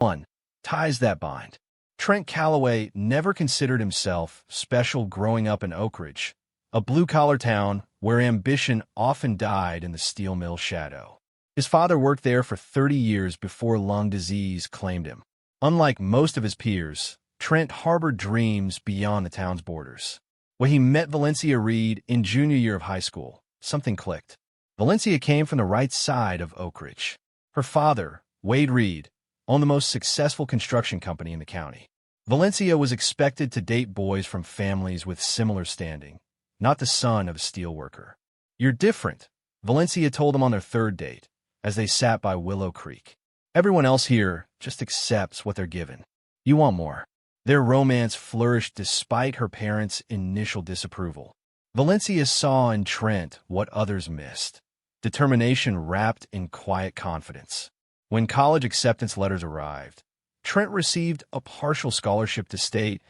1. Ties that bind. Trent Calloway never considered himself special growing up in Oak Ridge, a blue-collar town where ambition often died in the steel mill shadow. His father worked there for 30 years before lung disease claimed him. Unlike most of his peers, Trent harbored dreams beyond the town's borders. When he met Valencia Reed in junior year of high school, something clicked. Valencia came from the right side of Oak Ridge. Her father, Wade Reed, owned the most successful construction company in the county. Valencia was expected to date boys from families with similar standing, not the son of a steelworker. "You're different," Valencia told him on their third date, as they sat by Willow Creek. "Everyone else here just accepts what they're given. You want more." Their romance flourished despite her parents' initial disapproval. Valencia saw in Trent what others missed: determination wrapped in quiet confidence. When college acceptance letters arrived, Trent received a partial scholarship to state,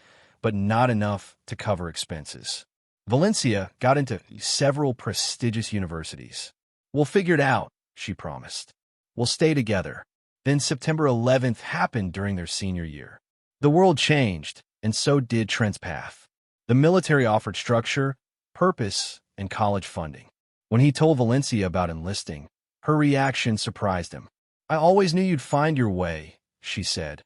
but not enough to cover expenses. Valencia got into several prestigious universities. "We'll figure it out," she promised. "We'll stay together." Then September 11th happened during their senior year. The world changed, and so did Trent's path. The military offered structure, purpose, and college funding. When he told Valencia about enlisting, her reaction surprised him. "I always knew you'd find your way," she said,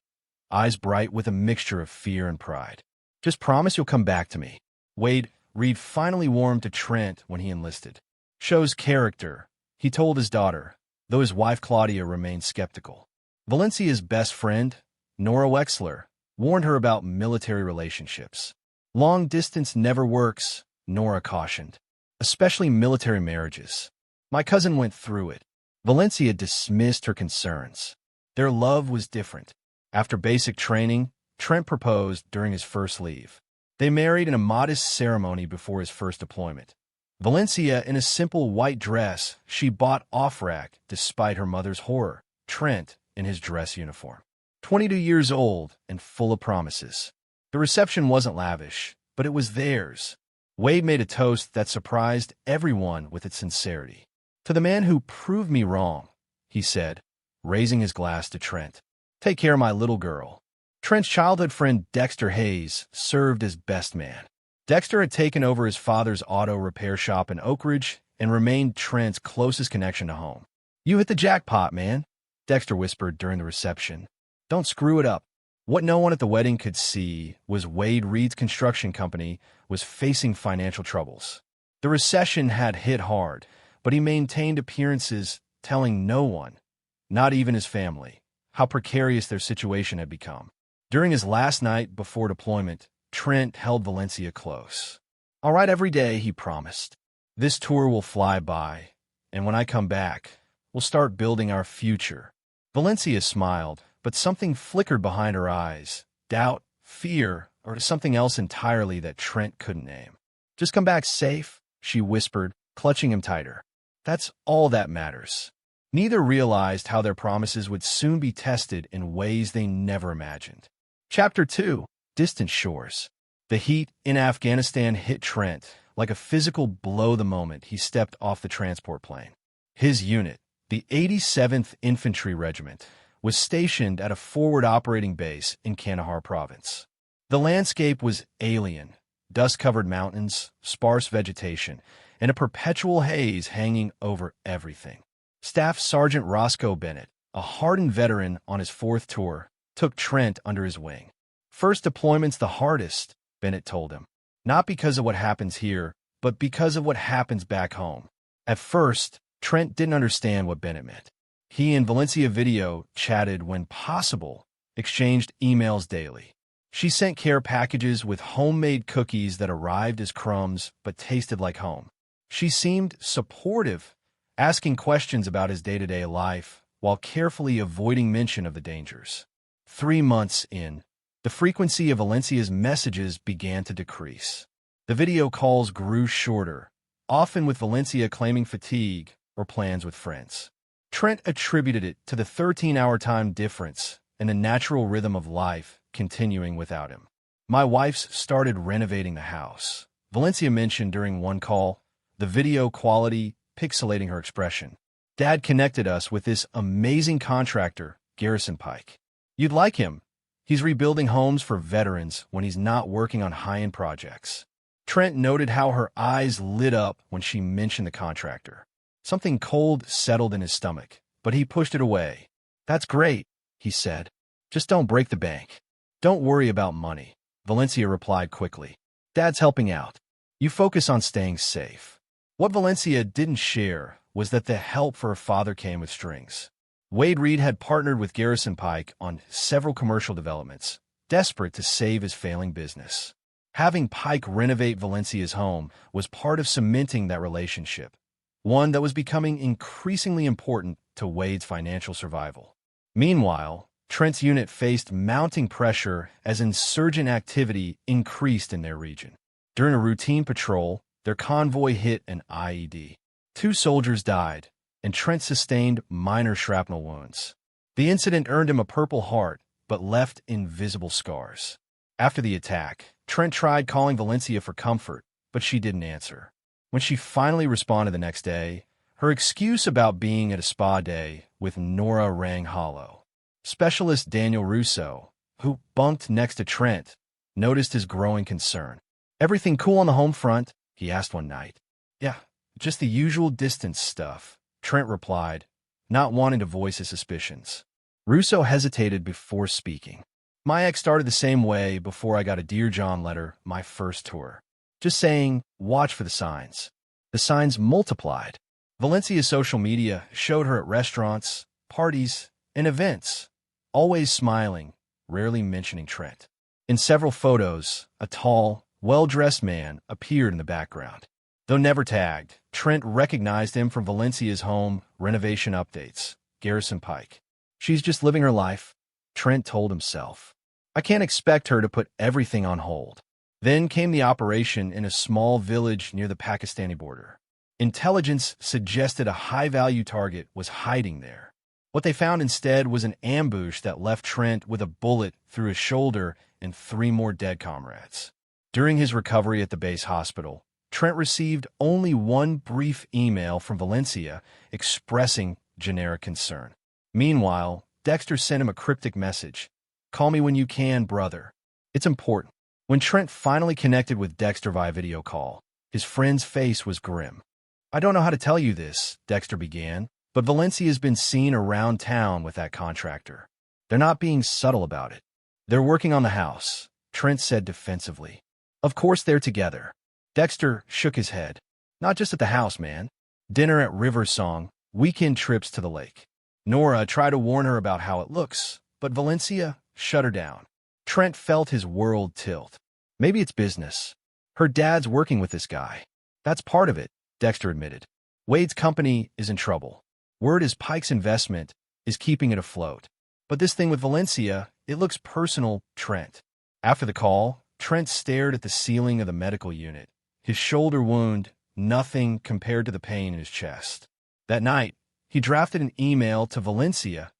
eyes bright with a mixture of fear and pride. "Just promise you'll come back to me." Wade Reed finally warmed to Trent when he enlisted. "Shows character," he told his daughter, though his wife Claudia remained skeptical. Valencia's best friend, Nora Wexler, warned her about military relationships. "Long distance never works," Nora cautioned, "especially military marriages. My cousin went through it." Valencia dismissed her concerns. Their love was different. After basic training, Trent proposed during his first leave. They married in a modest ceremony before his first deployment. Valencia in a simple white dress she bought off-rack despite her mother's horror. Trent in his dress uniform. 22 years old and full of promises. The reception wasn't lavish, but it was theirs. Wade made a toast that surprised everyone with its sincerity. "To the man who proved me wrong," he said, raising his glass to Trent. "Take care of my little girl." Trent's childhood friend Dexter Hayes served as best man. Dexter had taken over his father's auto repair shop in Oak Ridge and remained Trent's closest connection to home. "You hit the jackpot, man," Dexter whispered during the reception. "Don't screw it up." What no one at the wedding could see was Wade Reed's construction company was facing financial troubles. The recession had hit hard, but he maintained appearances, telling no one, not even his family, how precarious their situation had become. During his last night before deployment, Trent held Valencia close. "All right, every day," he promised. "This tour will fly by, and when I come back, we'll start building our future." Valencia smiled, but something flickered behind her eyes. Doubt, fear, or something else entirely that Trent couldn't name. "Just come back safe," she whispered, clutching him tighter. "That's all that matters." Neither realized how their promises would soon be tested in ways they never imagined. Chapter 2. Distant Shores. The heat in Afghanistan hit Trent like a physical blow the moment he stepped off the transport plane. His unit, the 87th Infantry Regiment, was stationed at a forward operating base in Kandahar province. The landscape was alien: dust-covered mountains, sparse vegetation, and a perpetual haze hanging over everything. Staff Sergeant Roscoe Bennett, a hardened veteran on his fourth tour, took Trent under his wing. "First deployment's the hardest," Bennett told him. "Not because of what happens here, but because of what happens back home." At first, Trent didn't understand what Bennett meant. He and Valencia Video chatted when possible, exchanged emails daily. She sent care packages with homemade cookies that arrived as crumbs but tasted like home. She seemed supportive, asking questions about his day-to-day life while carefully avoiding mention of the dangers. 3 months in, the frequency of Valencia's messages began to decrease. The video calls grew shorter, often with Valencia claiming fatigue or plans with friends. Trent attributed it to the 13-hour time difference and the natural rhythm of life continuing without him. "My wife's started renovating the house," Valencia mentioned during one call, the video quality pixelating her expression. "Dad connected us with this amazing contractor, Garrison Pike. You'd like him. He's rebuilding homes for veterans when he's not working on high-end projects. Trent noted how her eyes lit up when she mentioned the contractor. Something cold settled in his stomach, but he pushed it away. That's great, he said. Just don't break the bank. Don't worry about money, Valencia replied quickly. Dad's helping out. You focus on staying safe. What Valencia didn't share was that the help for her father came with strings. Wade Reed had partnered with Garrison Pike on several commercial developments, desperate to save his failing business. Having Pike renovate Valencia's home was part of cementing that relationship, one that was becoming increasingly important to Wade's financial survival. Meanwhile, Trent's unit faced mounting pressure as insurgent activity increased in their region. During a routine patrol, their convoy hit an IED. 2 soldiers died, and Trent sustained minor shrapnel wounds. The incident earned him a Purple Heart, but left invisible scars. After the attack, Trent tried calling Valencia for comfort, but she didn't answer. When she finally responded the next day, her excuse about being at a spa day with Nora rang hollow. Specialist Daniel Russo, who bunked next to Trent, noticed his growing concern. "Everything cool on the home front?" he asked one night. "Yeah, just the usual distance stuff," Trent replied, not wanting to voice his suspicions. Russo hesitated before speaking. "My ex started the same way before I got a Dear John letter my first tour. Just saying, watch for the signs." The signs multiplied. Valencia's social media showed her at restaurants, parties, and events, always smiling, rarely mentioning Trent. In several photos, a tall, well-dressed man appeared in the background. Though never tagged, Trent recognized him from Valencia's home renovation updates. Garrison Pike. "She's just living her life," Trent told himself. "I can't expect her to put everything on hold." Then came the operation in a small village near the Pakistani border. Intelligence suggested a high-value target was hiding there. What they found instead was an ambush that left Trent with a bullet through his shoulder and 3 more dead comrades. During his recovery at the base hospital, Trent received only one brief email from Valencia expressing generic concern. Meanwhile, Dexter sent him a cryptic message. "Call me when you can, brother. It's important." When Trent finally connected with Dexter via video call, his friend's face was grim. "I don't know how to tell you this," Dexter began, "but Valencia's been seen around town with that contractor. They're not being subtle about it. They're working on the house," Trent said defensively. "Of course they're together." Dexter shook his head. "Not just at the house, man. Dinner at Riversong, weekend trips to the lake." Nora tried to warn her about how it looks, but Valencia shut her down. Trent felt his world tilt. Maybe it's business. Her dad's working with this guy. "That's part of it," Dexter admitted. "Wade's company is in trouble. Word is Pike's investment is keeping it afloat. But this thing with Valencia, it looks personal, Trent." After the call, Trent stared at the ceiling of the medical unit. His shoulder wound, nothing compared to the pain in his chest. That night, he drafted an email to Valencia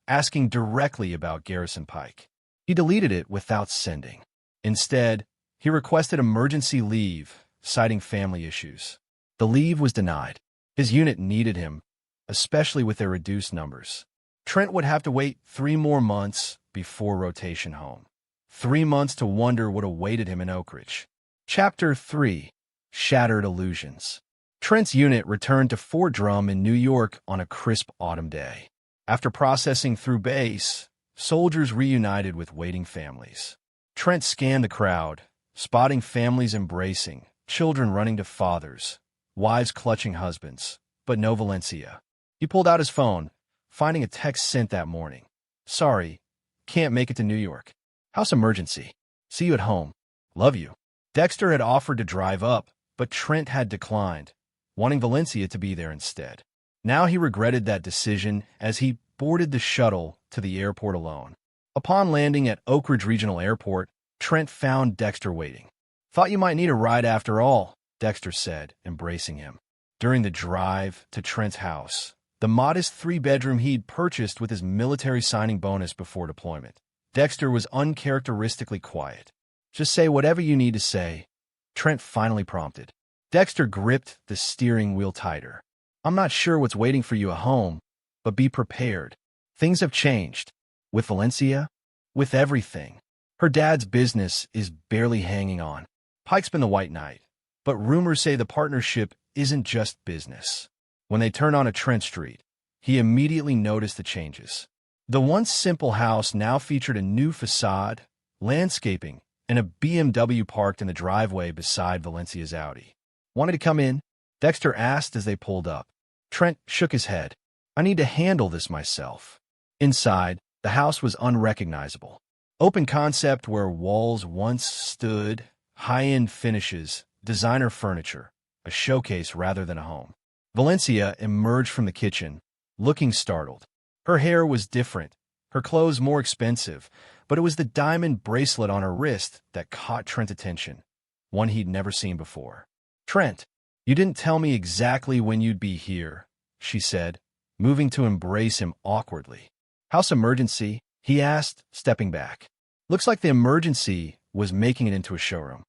asking directly about Garrison Pike. He deleted it without sending. Instead, he requested emergency leave, citing family issues. The leave was denied. His unit needed him, especially with their reduced numbers. Trent would have to wait 3 more months before rotation home. 3 months to wonder what awaited him in Oak Ridge. Chapter 3. Shattered Illusions. Trent's unit returned to Fort Drum in New York on a crisp autumn day. After processing through base, soldiers reunited with waiting families. Trent scanned the crowd, spotting families embracing, children running to fathers, wives clutching husbands, but no Valencia. He pulled out his phone, finding a text sent that morning. "Sorry, can't make it to New York. House emergency. See you at home. Love you." Dexter had offered to drive up, but Trent had declined, wanting Valencia to be there instead. Now he regretted that decision as he boarded the shuttle to the airport alone. Upon landing at Oak Ridge Regional Airport, Trent found Dexter waiting. "Thought you might need a ride after all," Dexter said, embracing him. During the drive to Trent's house, the modest 3-bedroom he'd purchased with his military signing bonus before deployment, Dexter was uncharacteristically quiet. "Just say whatever you need to say," Trent finally prompted. Dexter gripped the steering wheel tighter. "I'm not sure what's waiting for you at home, but be prepared. Things have changed. With Valencia, With everything. Her dad's business is barely hanging on. Pike's been the white knight, but rumors say the partnership isn't just business. When they turn on a Trent Street, he immediately noticed the changes. The once simple house now featured a new facade, landscaping, and a BMW parked in the driveway beside Valencia's Audi. "Wanted to come in?" Dexter asked as they pulled up. Trent shook his head. "I need to handle this myself." Inside, the house was unrecognizable. Open concept where walls once stood, high-end finishes, designer furniture, a showcase rather than a home. Valencia emerged from the kitchen, looking startled. Her hair was different, her clothes more expensive, but it was the diamond bracelet on her wrist that caught Trent's attention, one he'd never seen before. "Trent, you didn't tell me exactly when you'd be here," she said, moving to embrace him awkwardly. "House emergency?" he asked, stepping back. Looks like the emergency was making it into a showroom.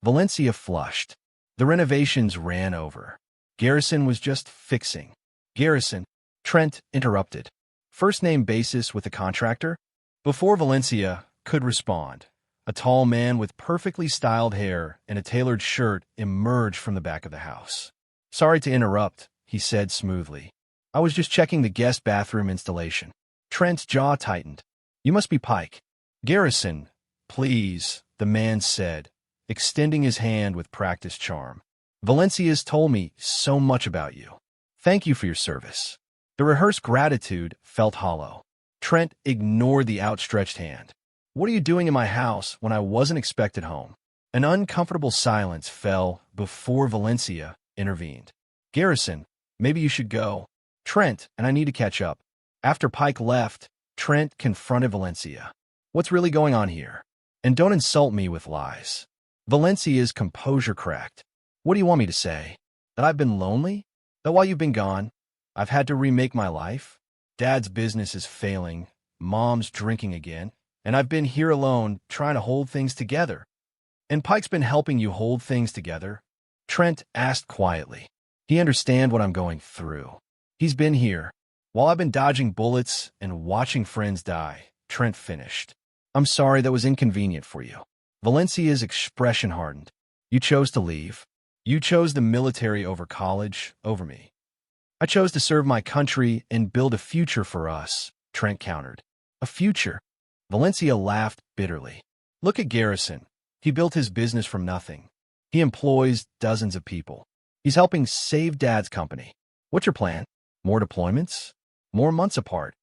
Valencia flushed. The renovations ran over. Garrison was just fixing. "Garrison," Trent interrupted. First-name basis with the contractor? Before Valencia could respond, a tall man with perfectly styled hair and a tailored shirt emerged from the back of the house. "Sorry to interrupt," he said smoothly. "I was just checking the guest bathroom installation." Trent's jaw tightened. "You must be Pike." "Garrison, please," the man said, extending his hand with practiced charm. "Valencia's told me so much about you. Thank you for your service." The rehearsed gratitude felt hollow. Trent ignored the outstretched hand. "What are you doing in my house when I wasn't expected home?" An uncomfortable silence fell before Valencia intervened. "Garrison, maybe you should go. Trent and I need to catch up." After Pike left, Trent confronted Valencia. "What's really going on here? And don't insult me with lies." Valencia's composure cracked. "What do you want me to say? That I've been lonely? That while you've been gone, I've had to remake my life? Dad's business is failing, Mom's drinking again, and I've been here alone trying to hold things together." "And Pike's been helping you hold things together?" Trent asked quietly. "He understands what I'm going through. He's been here, while I've been dodging bullets and watching friends die," Trent finished. "I'm sorry that was inconvenient for you." Valencia's expression hardened. "You chose to leave. You chose the military over college, over me." "I chose to serve my country and build a future for us," Trent countered. "A future?" Valencia laughed bitterly. "Look at Garrison. He built his business from nothing. He employs dozens of people. He's helping save Dad's company. What's your plan? More deployments? More months apart?"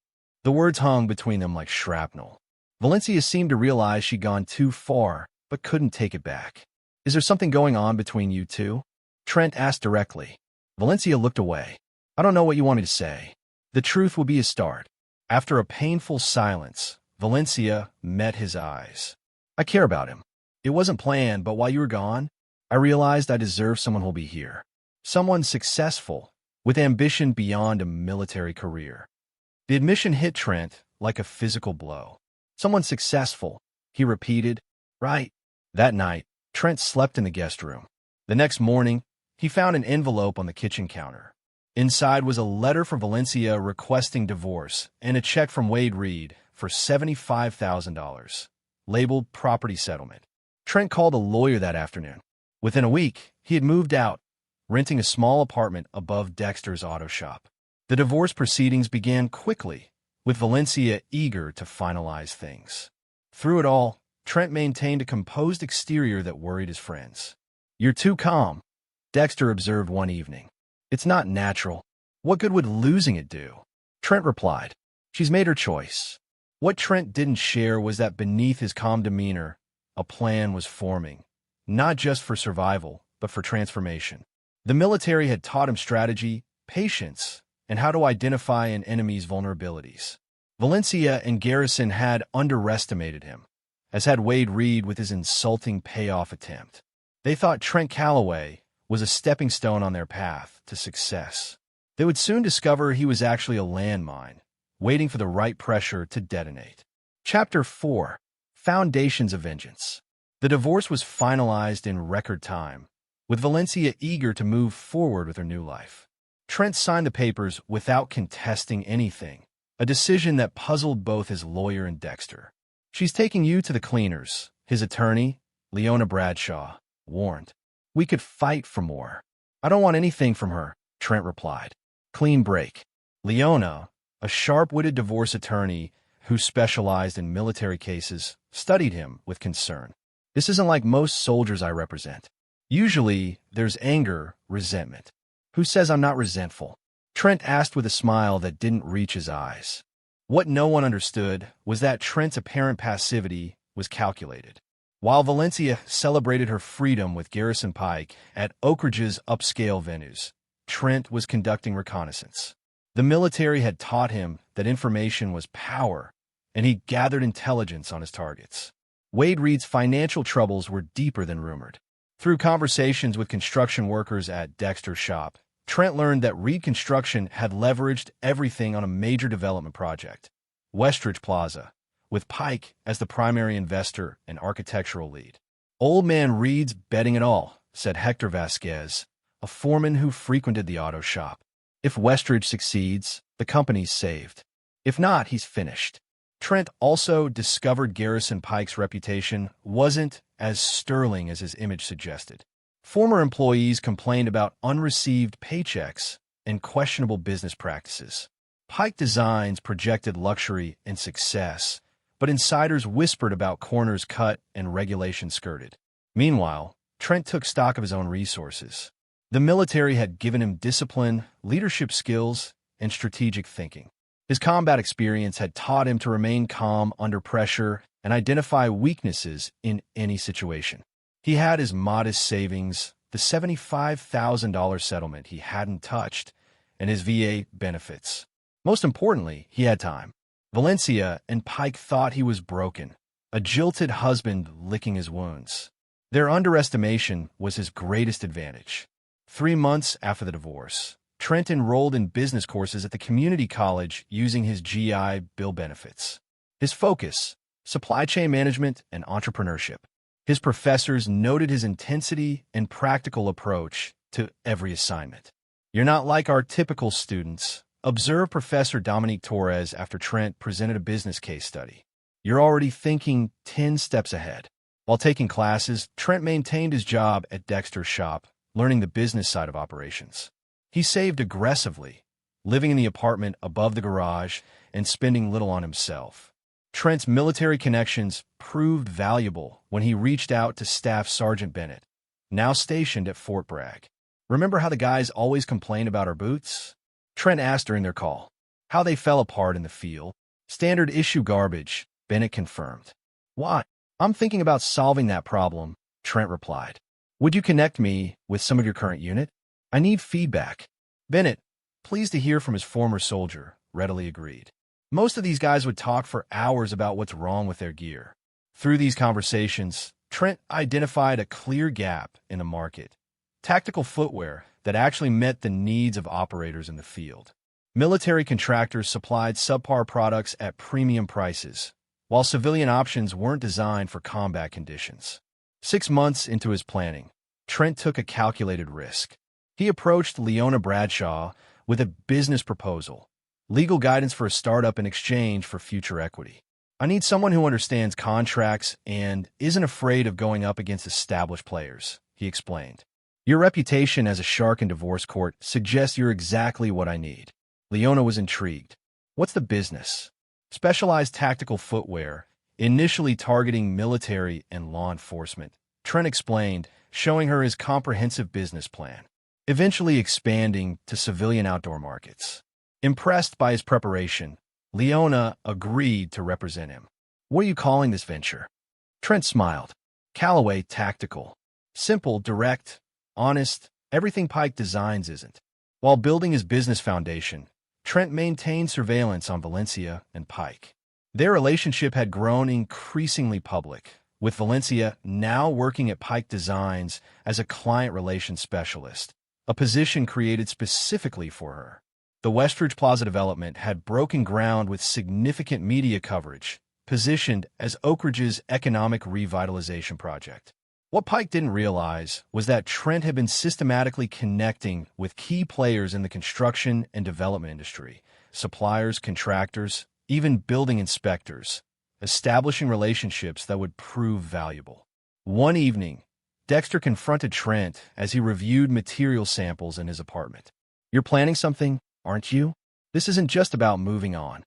The words hung between them like shrapnel. Valencia seemed to realize she'd gone too far, but couldn't take it back. "Is there something going on between you two?" Trent asked directly. Valencia looked away. "I don't know what you want me to say. The truth will be a start." After a painful silence, Valencia met his eyes. "I care about him. It wasn't planned, but while you were gone, I realized I deserve someone who'll be here. Someone successful, with ambition beyond a military career." The admission hit Trent like a physical blow. "Someone successful," he repeated. "Right." That night, Trent slept in the guest room. The next morning, he found an envelope on the kitchen counter. Inside was a letter from Valencia requesting divorce and a check from Wade Reed for $75,000, labeled property settlement. Trent called a lawyer that afternoon. Within a week, he had moved out, renting a small apartment above Dexter's auto shop. The divorce proceedings began quickly, with Valencia eager to finalize things. Through it all, Trent maintained a composed exterior that worried his friends. "You're too calm," Dexter observed one evening. "It's not natural. What good would losing it do?" Trent replied, "She's made her choice." What Trent didn't share was that beneath his calm demeanor, a plan was forming, not just for survival, but for transformation. The military had taught him strategy, patience, and how to identify an enemy's vulnerabilities. Valencia and Garrison had underestimated him, as had Wade Reed with his insulting payoff attempt. They thought Trent Calloway was a stepping stone on their path to success. They would soon discover he was actually a landmine, waiting for the right pressure to detonate. Chapter 4: Foundations of Vengeance. The divorce was finalized in record time, with Valencia eager to move forward with her new life. Trent signed the papers without contesting anything, a decision that puzzled both his lawyer and Dexter. She's taking you to the cleaners, his attorney, Leona Bradshaw, warned. We could fight for more. I don't want anything from her, Trent replied. Clean break. Leona, a sharp-witted divorce attorney who specialized in military cases, studied him with concern. This isn't like most soldiers I represent. Usually, there's anger, resentment. Who says I'm not resentful? Trent asked with a smile that didn't reach his eyes. What no one understood was that Trent's apparent passivity was calculated. While Valencia celebrated her freedom with Garrison Pike at Oak Ridge's upscale venues, Trent was conducting reconnaissance. The military had taught him that information was power, and he gathered intelligence on his targets. Wade Reed's financial troubles were deeper than rumored. Through conversations with construction workers at Dexter's shop, Trent learned that Reed Construction had leveraged everything on a major development project, Westridge Plaza, with Pike as the primary investor and architectural lead. Old man Reed's betting it all, said Hector Vasquez, a foreman who frequented the auto shop. If Westridge succeeds, the company's saved. If not, he's finished. Trent also discovered Garrison Pike's reputation wasn't as sterling as his image suggested. Former employees complained about unreceived paychecks and questionable business practices. Pike Designs projected luxury and success, but insiders whispered about corners cut and regulations skirted. Meanwhile, Trent took stock of his own resources. The military had given him discipline, leadership skills, and strategic thinking. His combat experience had taught him to remain calm under pressure and identify weaknesses in any situation. He had his modest savings, the $75,000 settlement he hadn't touched, and his VA benefits. Most importantly, he had time. Valencia and Pike thought he was broken, a jilted husband licking his wounds. Their underestimation was his greatest advantage. 3 months after the divorce, Trent enrolled in business courses at the community college using his GI Bill benefits. His focus, supply chain management and entrepreneurship. His professors noted his intensity and practical approach to every assignment. You're not like our typical students, observed Professor Dominique Torres after Trent presented a business case study. You're already thinking 10 steps ahead. While taking classes, Trent maintained his job at Dexter's shop, learning the business side of operations. He saved aggressively, living in the apartment above the garage and spending little on himself. Trent's military connections proved valuable when he reached out to Staff Sergeant Bennett, now stationed at Fort Bragg. Remember how the guys always complain about our boots? Trent asked during their call. How they fell apart in the field. Standard issue garbage, Bennett confirmed. Why? I'm thinking about solving that problem, Trent replied. Would you connect me with some of your current unit? I need feedback. Bennett, pleased to hear from his former soldier, readily agreed. Most of these guys would talk for hours about what's wrong with their gear. Through these conversations, Trent identified a clear gap in the market. Tactical footwear that actually met the needs of operators in the field. Military contractors supplied subpar products at premium prices, while civilian options weren't designed for combat conditions. 6 months into his planning, Trent took a calculated risk. He approached Leona Bradshaw with a business proposal, legal guidance for a startup in exchange for future equity. I need someone who understands contracts and isn't afraid of going up against established players, he explained. Your reputation as a shark in divorce court suggests you're exactly what I need. Leona was intrigued. What's the business? Specialized tactical footwear, initially targeting military and law enforcement, Trent explained, showing her his comprehensive business plan, eventually expanding to civilian outdoor markets. Impressed by his preparation, Leona agreed to represent him. What are you calling this venture? Trent smiled. Callaway Tactical. Simple, direct, honest, everything Pike Designs isn't. While building his business foundation, Trent maintained surveillance on Valencia and Pike. Their relationship had grown increasingly public, with Valencia now working at Pike Designs as a client relations specialist, a position created specifically for her. The Westridge Plaza development had broken ground with significant media coverage, positioned as Oak Ridge's economic revitalization project. What Pike didn't realize was that Trent had been systematically connecting with key players in the construction and development industry, suppliers, contractors, even building inspectors, establishing relationships that would prove valuable. One evening, Dexter confronted Trent as he reviewed material samples in his apartment. "You're planning something, aren't you? This isn't just about moving on."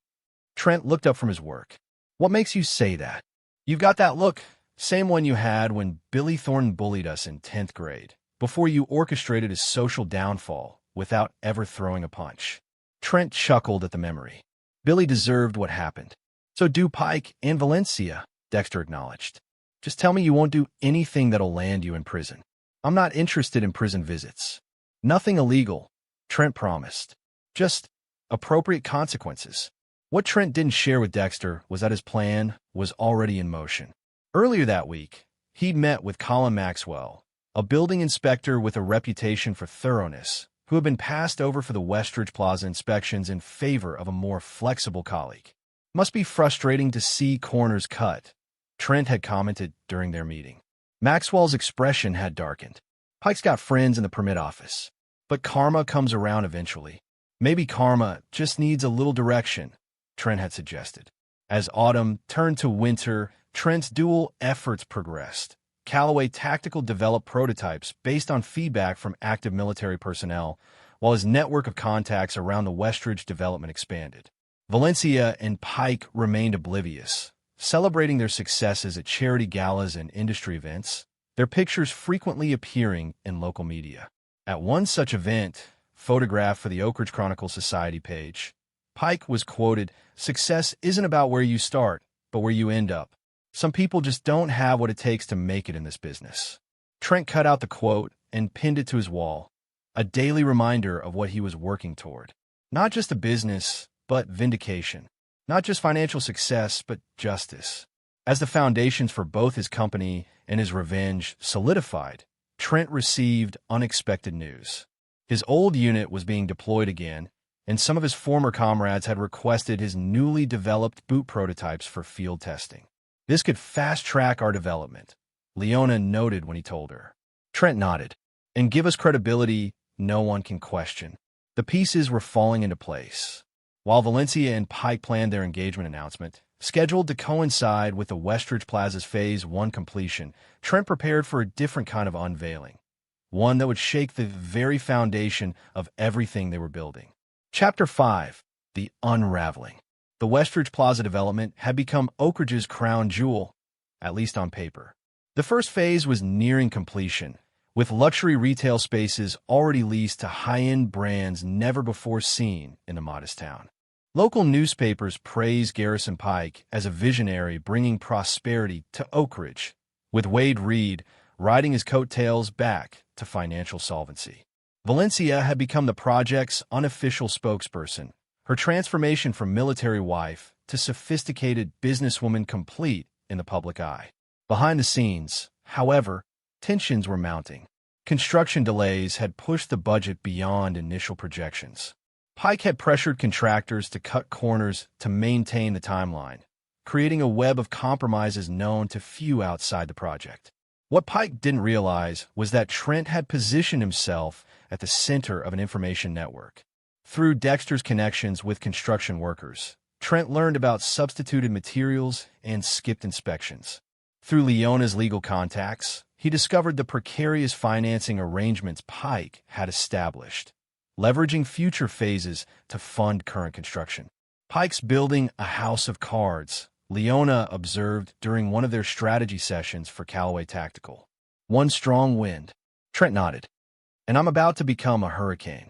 Trent looked up from his work. "What makes you say that?" "You've got that look, same one you had when Billy Thornton bullied us in 10th grade, before you orchestrated his social downfall without ever throwing a punch." Trent chuckled at the memory. Billy deserved what happened. "So do Pike and Valencia," Dexter acknowledged. "Just tell me you won't do anything that'll land you in prison." "I'm not interested in prison visits." "Nothing illegal," Trent promised. "Just appropriate consequences." What Trent didn't share with Dexter was that his plan was already in motion. Earlier that week, he'd met with Colin Maxwell, a building inspector with a reputation for thoroughness, who had been passed over for the Westridge Plaza inspections in favor of a more flexible colleague. "Must be frustrating to see corners cut," Trent had commented during their meeting. Maxwell's expression had darkened. "Pike's got friends in the permit office. But karma comes around eventually." "Maybe karma just needs a little direction," Trent had suggested. As autumn turned to winter, Trent's dual efforts progressed. Callaway Tactical developed prototypes based on feedback from active military personnel, while his network of contacts around the Westridge development expanded. Valencia and Pike remained oblivious, celebrating their successes at charity galas and industry events, their pictures frequently appearing in local media. At one such event, photographed for the Oak Ridge Chronicle Society page, Pike was quoted, "Success isn't about where you start, but where you end up. Some people just don't have what it takes to make it in this business." Trent cut out the quote and pinned it to his wall, a daily reminder of what he was working toward. Not just a business, but vindication. Not just financial success, but justice. As the foundations for both his company and his revenge solidified, Trent received unexpected news. His old unit was being deployed again, and some of his former comrades had requested his newly developed boot prototypes for field testing. "This could fast-track our development," Leona noted when he told her. Trent nodded. "And give us credibility no one can question." The pieces were falling into place. While Valencia and Pike planned their engagement announcement, scheduled to coincide with the Westridge Plaza's Phase 1 completion, Trent prepared for a different kind of unveiling, one that would shake the very foundation of everything they were building. Chapter 5. The Unraveling. The Westridge Plaza development had become Oak Ridge's crown jewel, at least on paper. The first phase was nearing completion, with luxury retail spaces already leased to high-end brands never before seen in the modest town. Local newspapers praised Garrison Pike as a visionary bringing prosperity to Oak Ridge, with Wade Reed riding his coattails back to financial solvency. Valencia had become the project's unofficial spokesperson, her transformation from military wife to sophisticated businesswoman complete in the public eye. Behind the scenes, however, tensions were mounting. Construction delays had pushed the budget beyond initial projections. Pike had pressured contractors to cut corners to maintain the timeline, creating a web of compromises known to few outside the project. What Pike didn't realize was that Trent had positioned himself at the center of an information network. Through Dexter's connections with construction workers, Trent learned about substituted materials and skipped inspections. Through Leona's legal contacts, he discovered the precarious financing arrangements Pike had established, leveraging future phases to fund current construction. "Pike's building a house of cards," Leona observed during one of their strategy sessions for Callaway Tactical. "One strong wind." Trent nodded. "And I'm about to become a hurricane."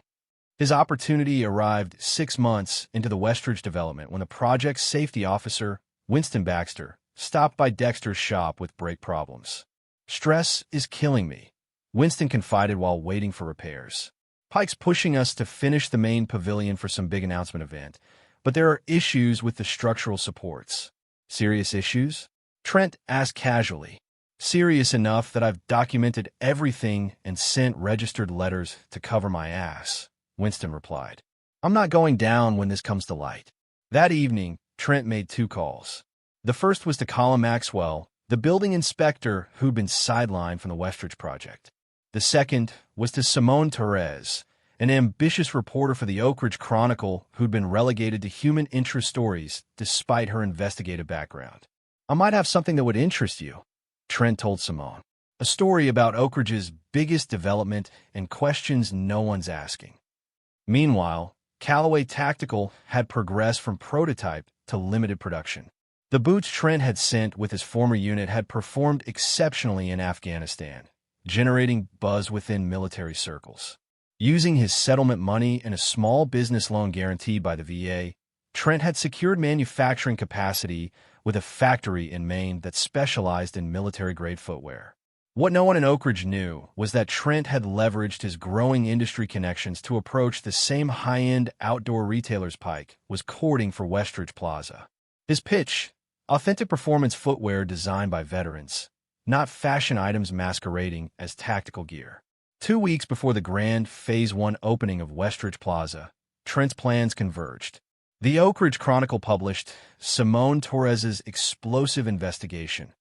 His opportunity arrived 6 months into the Westridge development when the project's safety officer, Winston Baxter, stopped by Dexter's shop with brake problems. "Stress is killing me," Winston confided while waiting for repairs. "Pike's pushing us to finish the main pavilion for some big announcement event, but there are issues with the structural supports." "Serious issues?" Trent asked casually. "Serious enough that I've documented everything and sent registered letters to cover my ass," Winston replied. "I'm not going down when this comes to light." That evening, Trent made 2 calls. The first was to Colin Maxwell, the building inspector who'd been sidelined from the Westridge project. The second was to Simone Torres, an ambitious reporter for the Oak Ridge Chronicle who'd been relegated to human interest stories despite her investigative background. I might have something that would interest you, Trent told Simone. A story about Oak Ridge's biggest development and questions no one's asking. Meanwhile, Callaway Tactical had progressed from prototype to limited production. The boots Trent had sent with his former unit had performed exceptionally in Afghanistan, generating buzz within military circles. Using his settlement money and a small business loan guaranteed by the VA, Trent had secured manufacturing capacity with a factory in Maine that specialized in military-grade footwear. What no one in Oak Ridge knew was that Trent had leveraged his growing industry connections to approach the same high-end outdoor retailers Pike was courting for Westridge Plaza. His pitch: authentic performance footwear designed by veterans, not fashion items masquerading as tactical gear. 2 weeks before the grand Phase 1 opening of Westridge Plaza, Trent's plans converged. The Oak Ridge Chronicle published Simone Torres's explosive investigation.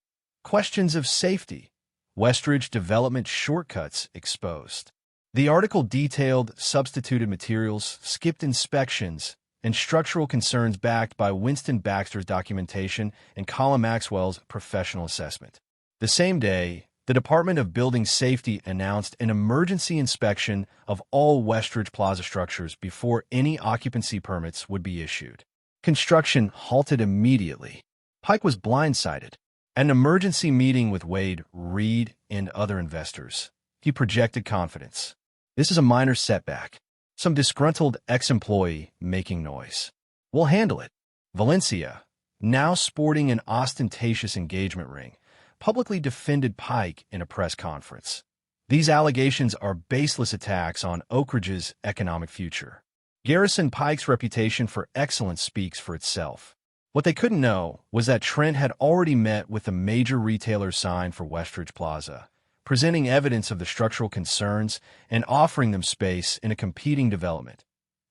Questions of safety. Westridge development shortcuts exposed. The article detailed substituted materials, skipped inspections, and structural concerns backed by Winston Baxter's documentation and Colin Maxwell's professional assessment. The same day, the Department of Building Safety announced an emergency inspection of all Westridge Plaza structures before any occupancy permits would be issued. Construction halted immediately. Pike was blindsided. At an emergency meeting with Wade, Reed, and other investors, he projected confidence. This is a minor setback. Some disgruntled ex-employee making noise. We'll handle it. Valencia, now sporting an ostentatious engagement ring, publicly defended Pike in a press conference. These allegations are baseless attacks on Oak Ridge's economic future. Garrison Pike's reputation for excellence speaks for itself. What they couldn't know was that Trent had already met with a major retailer signed for Westridge Plaza, presenting evidence of the structural concerns and offering them space in a competing development,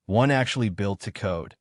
one actually built to code,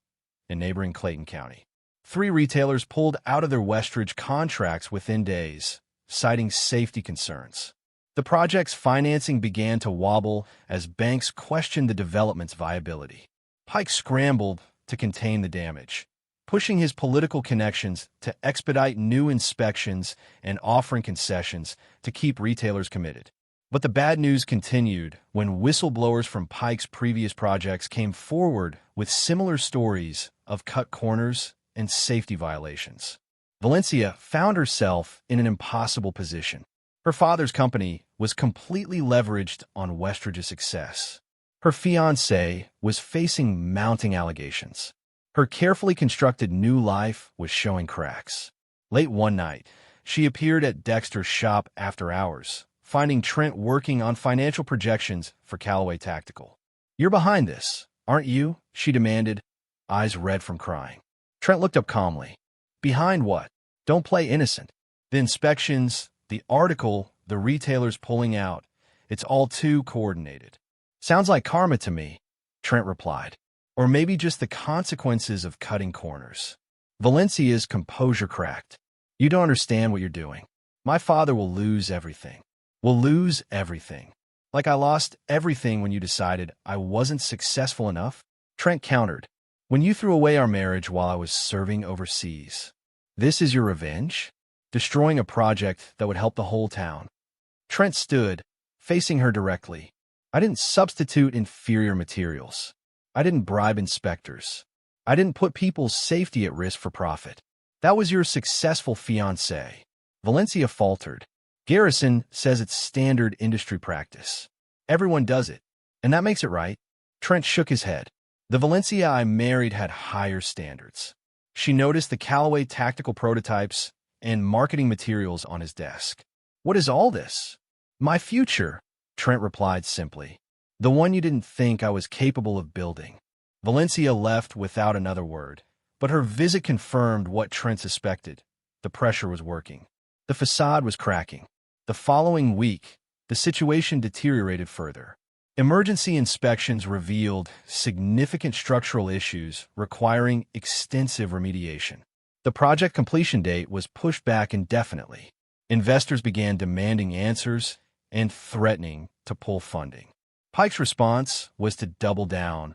in neighboring Clayton County. 3 retailers pulled out of their Westridge contracts within days, citing safety concerns. The project's financing began to wobble as banks questioned the development's viability. Pike scrambled to contain the damage, pushing his political connections to expedite new inspections and offering concessions to keep retailers committed. But the bad news continued when whistleblowers from Pike's previous projects came forward with similar stories of cut corners and safety violations. Valencia found herself in an impossible position. Her father's company was completely leveraged on Westridge's success. Her fiancé was facing mounting allegations. Her carefully constructed new life was showing cracks. Late one night, she appeared at Dexter's shop after hours, finding Trent working on financial projections for Callaway Tactical. "You're behind this, aren't you?" she demanded, eyes red from crying. Trent looked up calmly. "Behind what? Don't play innocent. The inspections, the article, the retailers pulling out. It's all too coordinated." "Sounds like karma to me," Trent replied. "Or maybe just the consequences of cutting corners." Valencia's composure cracked. "You don't understand what you're doing. My father will lose everything. We'll lose everything. Like I lost everything when you decided I wasn't successful enough?" Trent countered. "When you threw away our marriage while I was serving overseas. This is your revenge? Destroying a project that would help the whole town." Trent stood, facing her directly. "I didn't substitute inferior materials. I didn't bribe inspectors. I didn't put people's safety at risk for profit. That was your successful fiancé." Valencia faltered. "Garrison says it's standard industry practice. Everyone does it, and that makes it right." Trent shook his head. "The Valencia I married had higher standards." She noticed the Callaway Tactical prototypes and marketing materials on his desk. "What is all this?" "My future," Trent replied simply. "The one you didn't think I was capable of building." Valencia left without another word, but her visit confirmed what Trent suspected. The pressure was working. The facade was cracking. The following week, the situation deteriorated further. Emergency inspections revealed significant structural issues requiring extensive remediation. The project completion date was pushed back indefinitely. Investors began demanding answers and threatening to pull funding. Pike's response was to double down,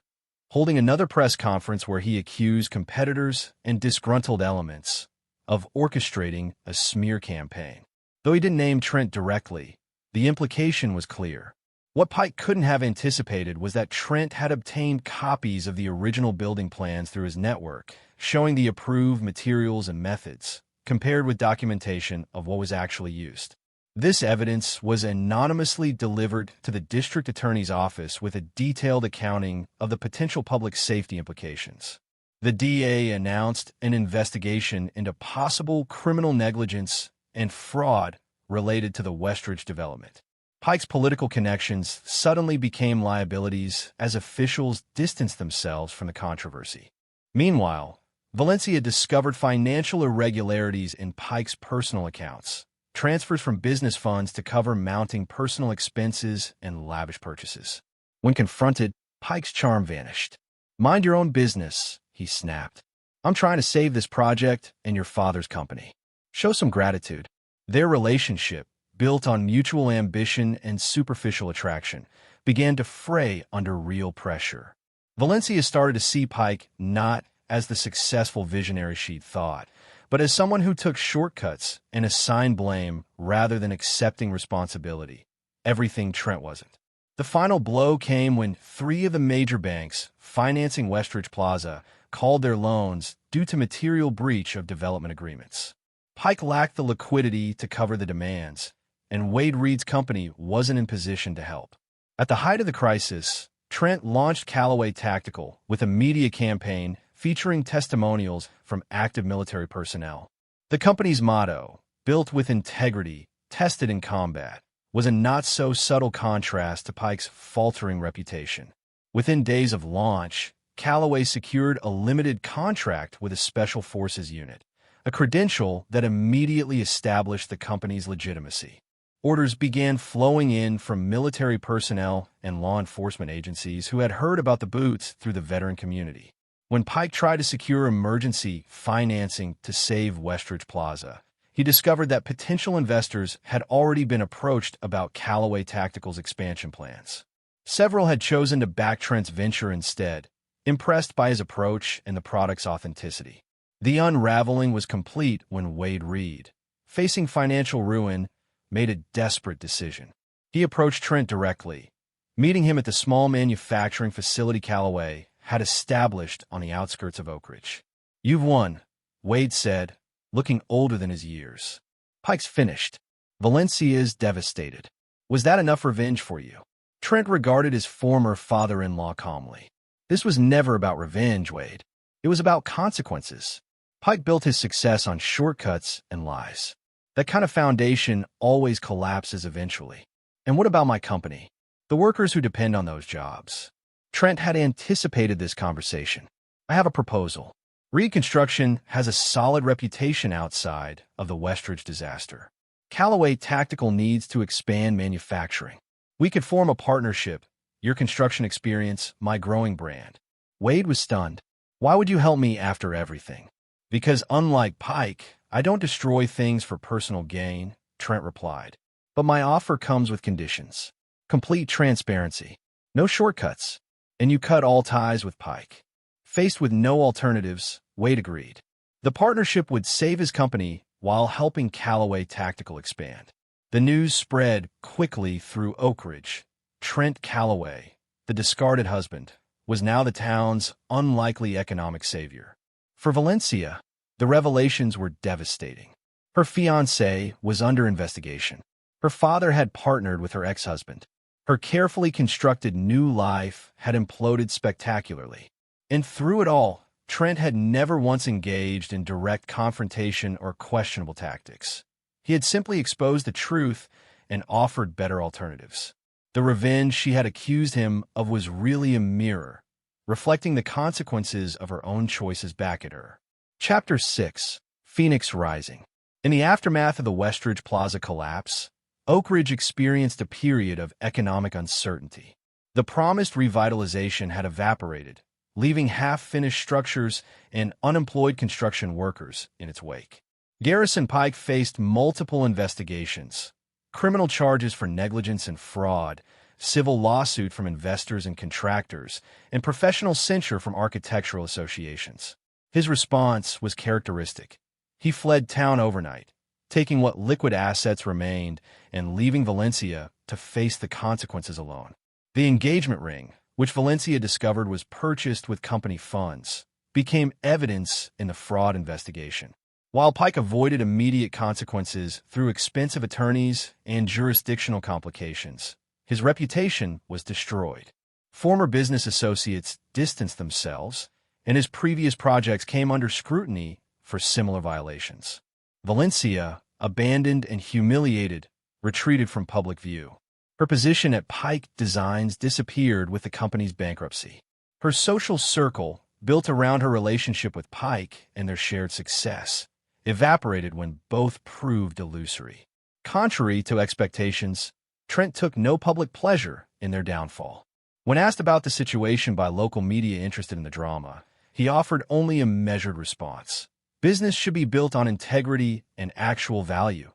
holding another press conference where he accused competitors and disgruntled elements of orchestrating a smear campaign. Though he didn't name Trent directly, the implication was clear. What Pike couldn't have anticipated was that Trent had obtained copies of the original building plans through his network, showing the approved materials and methods, compared with documentation of what was actually used. This evidence was anonymously delivered to the district attorney's office with a detailed accounting of the potential public safety implications. The DA announced an investigation into possible criminal negligence and fraud related to the Westridge development. Pike's political connections suddenly became liabilities as officials distanced themselves from the controversy. Meanwhile, Valencia discovered financial irregularities in Pike's personal accounts, transfers from business funds to cover mounting personal expenses and lavish purchases. When confronted, Pike's charm vanished. "Mind your own business," he snapped. "I'm trying to save this project and your father's company. Show some gratitude." Their relationship, built on mutual ambition and superficial attraction, began to fray under real pressure. Valencia started to see Pike not as the successful visionary she'd thought, but as someone who took shortcuts and assigned blame rather than accepting responsibility. Everything Trent wasn't. The final blow came when 3 of the major banks financing Westridge Plaza called their loans due to material breach of development agreements. Pike lacked the liquidity to cover the demands, and Wade Reed's company wasn't in position to help. At the height of the crisis, Trent launched Callaway Tactical with a media campaign featuring testimonials from active military personnel. The company's motto, "Built with integrity, tested in combat," was a not-so-subtle contrast to Pike's faltering reputation. Within days of launch, Callaway secured a limited contract with a Special Forces unit, a credential that immediately established the company's legitimacy. Orders began flowing in from military personnel and law enforcement agencies who had heard about the boots through the veteran community. When Pike tried to secure emergency financing to save Westridge Plaza, he discovered that potential investors had already been approached about Callaway Tactical's expansion plans. Several had chosen to back Trent's venture instead, impressed by his approach and the product's authenticity. The unraveling was complete when Wade Reed, facing financial ruin, made a desperate decision. He approached Trent directly, meeting him at the small manufacturing facility Callaway had established on the outskirts of Oakridge. "You've won," Wade said, looking older than his years. "Pike's finished. Valencia's devastated. Was that enough revenge for you?" Trent regarded his former father-in-law calmly. "This was never about revenge, Wade. It was about consequences." Pike built his success on shortcuts and lies. That kind of foundation always collapses eventually. "And what about my company? The workers who depend on those jobs?" Trent had anticipated this conversation. "I have a proposal. Reed Construction has a solid reputation outside of the Westridge disaster. Callaway Tactical needs to expand manufacturing. We could form a partnership, your construction experience, my growing brand." Wade was stunned. "Why would you help me after everything?" "Because unlike Pike, I don't destroy things for personal gain," Trent replied. "But my offer comes with conditions. Complete transparency. No shortcuts. And you cut all ties with Pike." Faced with no alternatives, Wade agreed. The partnership would save his company while helping Callaway Tactical expand. The news spread quickly through Oakridge. Trent Callaway, the discarded husband, was now the town's unlikely economic savior. For Valencia, the revelations were devastating. Her fiancé was under investigation. Her father had partnered with her ex-husband. Her carefully constructed new life had imploded spectacularly. And through it all, Trent had never once engaged in direct confrontation or questionable tactics. He had simply exposed the truth and offered better alternatives. The revenge she had accused him of was really a mirror, reflecting the consequences of her own choices back at her. Chapter 6: Phoenix Rising. In the aftermath of the Westridge Plaza collapse, Oakridge experienced a period of economic uncertainty. The promised revitalization had evaporated, leaving half-finished structures and unemployed construction workers in its wake. Garrison Pike faced multiple investigations, criminal charges for negligence and fraud, civil lawsuit from investors and contractors, and professional censure from architectural associations. His response was characteristic. He fled town overnight, taking what liquid assets remained and leaving Valencia to face the consequences alone. The engagement ring, which Valencia discovered was purchased with company funds, became evidence in the fraud investigation. While Pike avoided immediate consequences through expensive attorneys and jurisdictional complications, his reputation was destroyed. Former business associates distanced themselves, and his previous projects came under scrutiny for similar violations. Valencia, abandoned and humiliated, retreated from public view. Her position at Pike Designs disappeared with the company's bankruptcy. Her social circle, built around her relationship with Pike and their shared success, evaporated when both proved illusory. Contrary to expectations, Trent took no public pleasure in their downfall. When asked about the situation by local media interested in the drama, he offered only a measured response. Business should be built on integrity and actual value,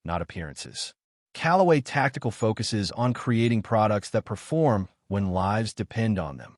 not appearances. Callaway Tactical focuses on creating products that perform when lives depend on them.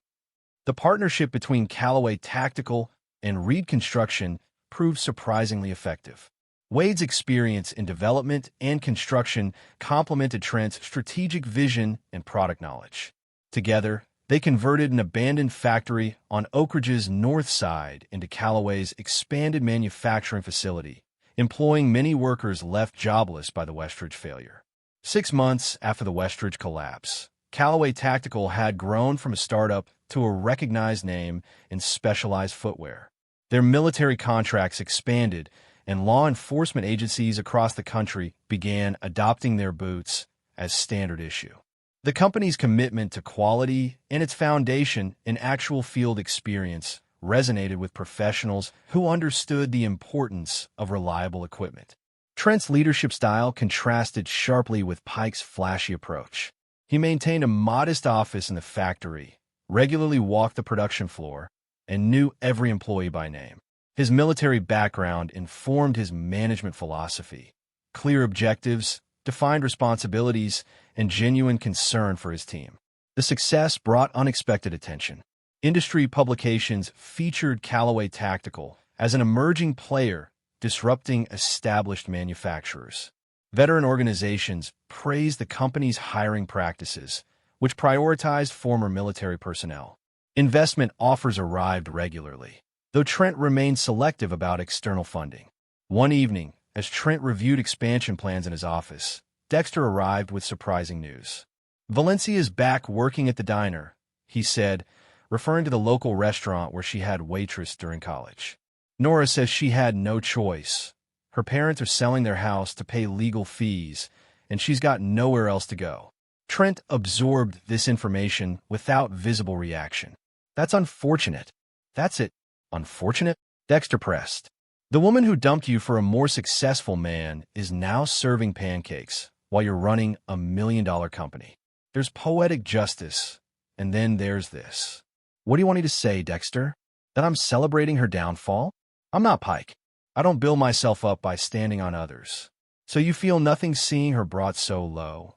The partnership between Callaway Tactical and Reed Construction proved surprisingly effective. Wade's experience in development and construction complemented Trent's strategic vision and product knowledge. Together, they converted an abandoned factory on Oak Ridge's north side into Callaway's expanded manufacturing facility, employing many workers left jobless by the Westridge failure. 6 months after the Westridge collapse, Callaway Tactical had grown from a startup to a recognized name in specialized footwear. Their military contracts expanded, and law enforcement agencies across the country began adopting their boots as standard issue. The company's commitment to quality and its foundation in actual field experience resonated with professionals who understood the importance of reliable equipment. Trent's leadership style contrasted sharply with Pike's flashy approach. He maintained a modest office in the factory, regularly walked the production floor, and knew every employee by name. His military background informed his management philosophy: clear objectives, defined responsibilities, and genuine concern for his team. The success brought unexpected attention. Industry publications featured Callaway Tactical as an emerging player disrupting established manufacturers. Veteran organizations praised the company's hiring practices, which prioritized former military personnel. Investment offers arrived regularly, though Trent remained selective about external funding. One evening, as Trent reviewed expansion plans in his office, Dexter arrived with surprising news. "Valencia is back working at the diner," he said, referring to the local restaurant where she had waitressed during college. "Nora says she had no choice. Her parents are selling their house to pay legal fees, and she's got nowhere else to go." Trent absorbed this information without visible reaction. "That's unfortunate." "That's it. Unfortunate?" Dexter pressed. "The woman who dumped you for a more successful man is now serving pancakes while you're running a $1 million company. There's poetic justice, and then there's this." "What do you want me to say, Dexter? That I'm celebrating her downfall? I'm not Pike. I don't build myself up by standing on others. So you feel nothing seeing her brought so low?"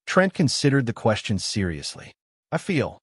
Trent considered the question seriously. "I feel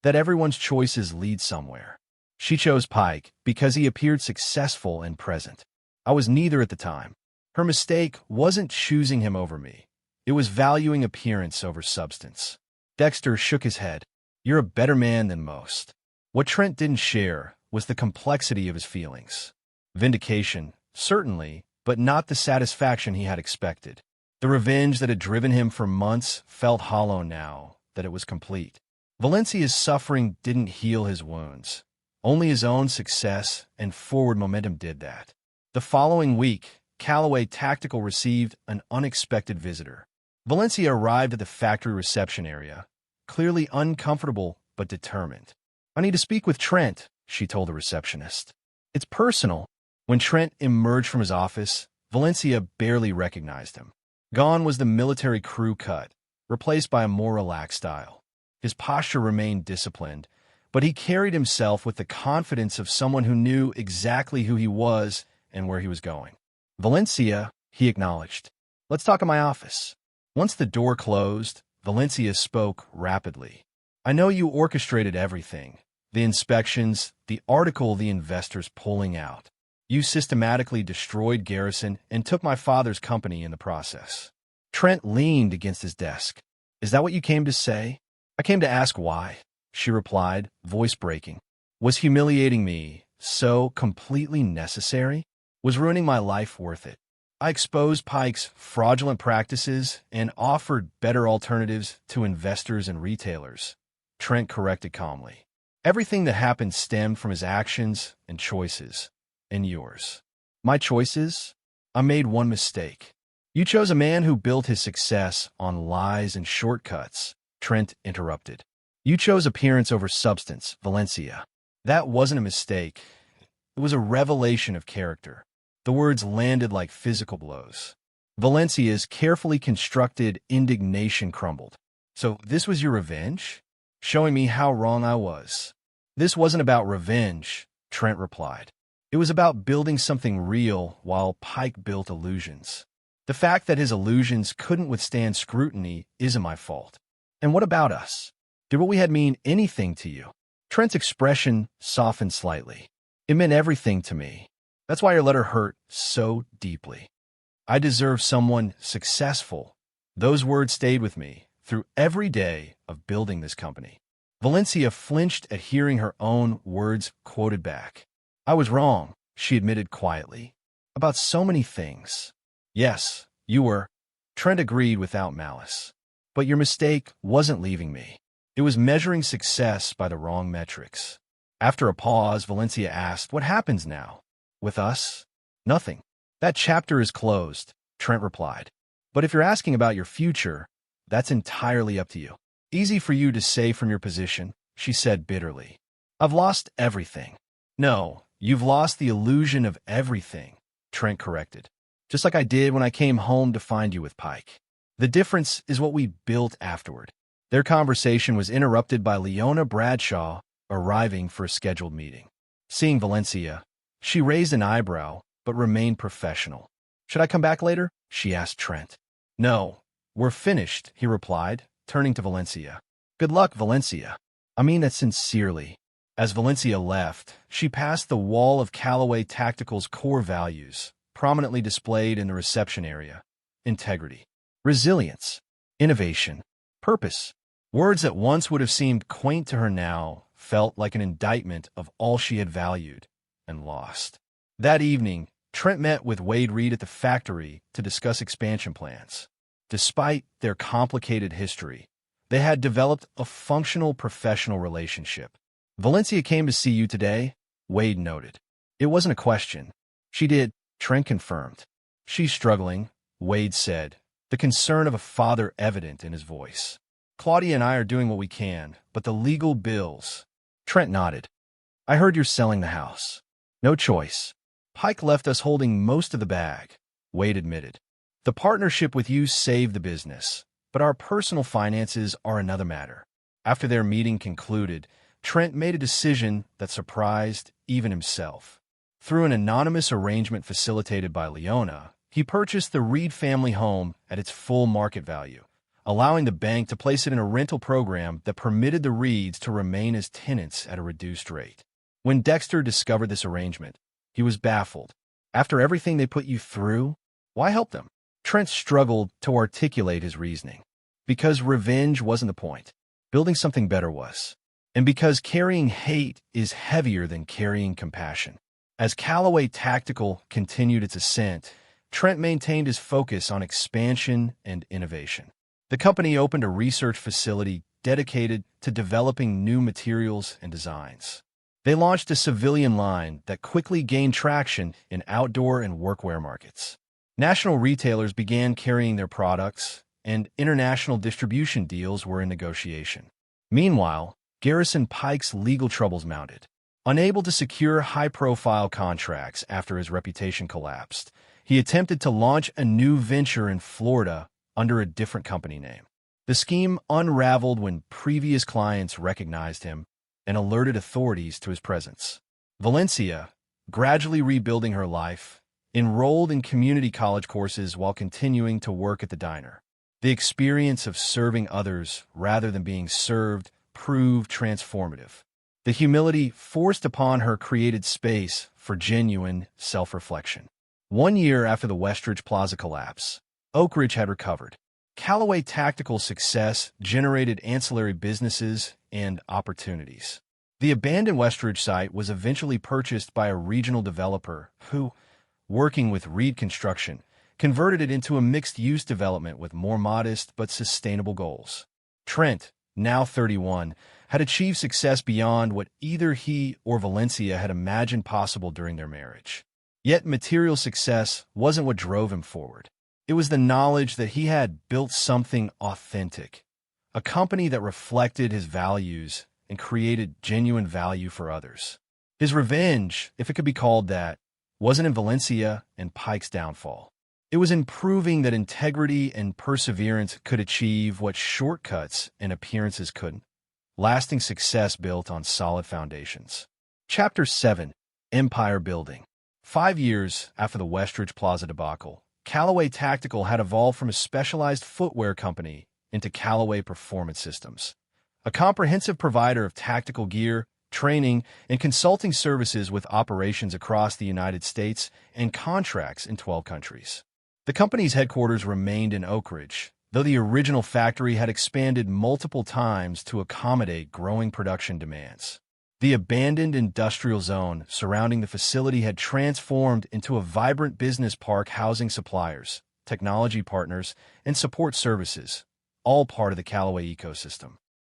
that everyone's choices lead somewhere. She chose Pike because he appeared successful and present. I was neither at the time. Her mistake wasn't choosing him over me. It was valuing appearance over substance." Dexter shook his head. "You're a better man than most." What Trent didn't share was the complexity of his feelings. Vindication, certainly, but not the satisfaction he had expected. The revenge that had driven him for months felt hollow now that it was complete. Valencia's suffering didn't heal his wounds. Only his own success and forward momentum did that. The following week, Callaway Tactical received an unexpected visitor. Valencia arrived at the factory reception area, clearly uncomfortable but determined. "I need to speak with Trent," she told the receptionist. "It's personal." When Trent emerged from his office, Valencia barely recognized him. Gone was the military crew cut, replaced by a more relaxed style. His posture remained disciplined, but he carried himself with the confidence of someone who knew exactly who he was and where he was going. "Valencia," he acknowledged. "Let's talk in my office." Once the door closed, Valencia spoke rapidly. "I know you orchestrated everything. The inspections, the article the investors pulling out. You systematically destroyed Garrison and took my father's company in the process. Trent leaned against his desk. Is that what you came to say? I came to ask why, she replied, voice breaking. Was humiliating me so completely necessary? Was ruining my life worth it? I exposed Pike's fraudulent practices and offered better alternatives to investors and retailers, Trent corrected calmly. Everything that happened stemmed from his actions and choices, and yours. My choices? I made one mistake. You chose a man who built his success on lies and shortcuts, Trent interrupted. You chose appearance over substance, Valencia. That wasn't a mistake. It was a revelation of character. The words landed like physical blows. Valencia's carefully constructed indignation crumbled. So this was your revenge? Showing me how wrong I was. This wasn't about revenge, Trent replied. It was about building something real while Pike built illusions. The fact that his illusions couldn't withstand scrutiny isn't my fault. And what about us? Did what we had mean anything to you? Trent's expression softened slightly. It meant everything to me. That's why your letter hurt so deeply. I deserve someone successful. Those words stayed with me through every day of building this company. Valencia flinched at hearing her own words quoted back. I was wrong, she admitted quietly. About so many things. Yes, you were. Trent agreed without malice. But your mistake wasn't leaving me. It was measuring success by the wrong metrics. After a pause, Valencia asked, what happens now? With us? Nothing. That chapter is closed, Trent replied. But if you're asking about your future, that's entirely up to you. Easy for you to say from your position, she said bitterly. I've lost everything. No, you've lost the illusion of everything, Trent corrected. Just like I did when I came home to find you with Pike. The difference is what we built afterward. Their conversation was interrupted by Leona Bradshaw arriving for a scheduled meeting. Seeing Valencia, she raised an eyebrow, but remained professional. Should I come back later? She asked Trent. No, we're finished, he replied, turning to Valencia. Good luck, Valencia. I mean that sincerely. As Valencia left, she passed the wall of Callaway Tactical's core values, prominently displayed in the reception area. Integrity, resilience, innovation, purpose. Words that once would have seemed quaint to her now felt like an indictment of all she had valued and lost. That evening, Trent met with Wade Reed at the factory to discuss expansion plans. Despite their complicated history, they had developed a functional professional relationship. Valencia came to see you today, Wade noted. It wasn't a question. She did, Trent confirmed. She's struggling, Wade said, the concern of a father evident in his voice. Claudia and I are doing what we can, but the legal bills. Trent nodded. I heard you're selling the house. No choice. Pike left us holding most of the bag, Wade admitted. The partnership with you saved the business, but our personal finances are another matter. After their meeting concluded, Trent made a decision that surprised even himself. Through an anonymous arrangement facilitated by Leona, he purchased the Reed family home at its full market value, allowing the bank to place it in a rental program that permitted the Reeds to remain as tenants at a reduced rate. When Dexter discovered this arrangement, he was baffled. After everything they put you through, why help them? Trent struggled to articulate his reasoning. Because revenge wasn't the point. Building something better was. And because carrying hate is heavier than carrying compassion. As Callaway Tactical continued its ascent, Trent maintained his focus on expansion and innovation. The company opened a research facility dedicated to developing new materials and designs. They launched a civilian line that quickly gained traction in outdoor and workwear markets. National retailers began carrying their products, and international distribution deals were in negotiation. Meanwhile, Garrison Pike's legal troubles mounted. Unable to secure high-profile contracts after his reputation collapsed, he attempted to launch a new venture in Florida under a different company name. The scheme unraveled when previous clients recognized him and alerted authorities to his presence. Valencia, gradually rebuilding her life, enrolled in community college courses while continuing to work at the diner. The experience of serving others rather than being served proved transformative. The humility forced upon her created space for genuine self-reflection. 1 year after the Westridge Plaza collapse, Oak Ridge had recovered. Callaway tactical success generated ancillary businesses and opportunities. The abandoned Westridge site was eventually purchased by a regional developer who, working with Reed Construction, converted it into a mixed-use development with more modest but sustainable goals. Trent, now 31, had achieved success beyond what either he or Valencia had imagined possible during their marriage. Yet material success wasn't what drove him forward. It was the knowledge that he had built something authentic, a company that reflected his values and created genuine value for others. His revenge, if it could be called that, wasn't in Valencia and Pike's downfall. It was in proving that integrity and perseverance could achieve what shortcuts and appearances couldn't. Lasting success built on solid foundations. Chapter 7. Empire Building. 5 years after the Westridge Plaza debacle, Callaway Tactical had evolved from a specialized footwear company into Callaway Performance Systems, a comprehensive provider of tactical gear, training, and consulting services with operations across the United States and contracts in 12 countries. The company's headquarters remained in Oak Ridge, though the original factory had expanded multiple times to accommodate growing production demands. The abandoned industrial zone surrounding the facility had transformed into a vibrant business park housing suppliers, technology partners, and support services, all part of the Callaway ecosystem.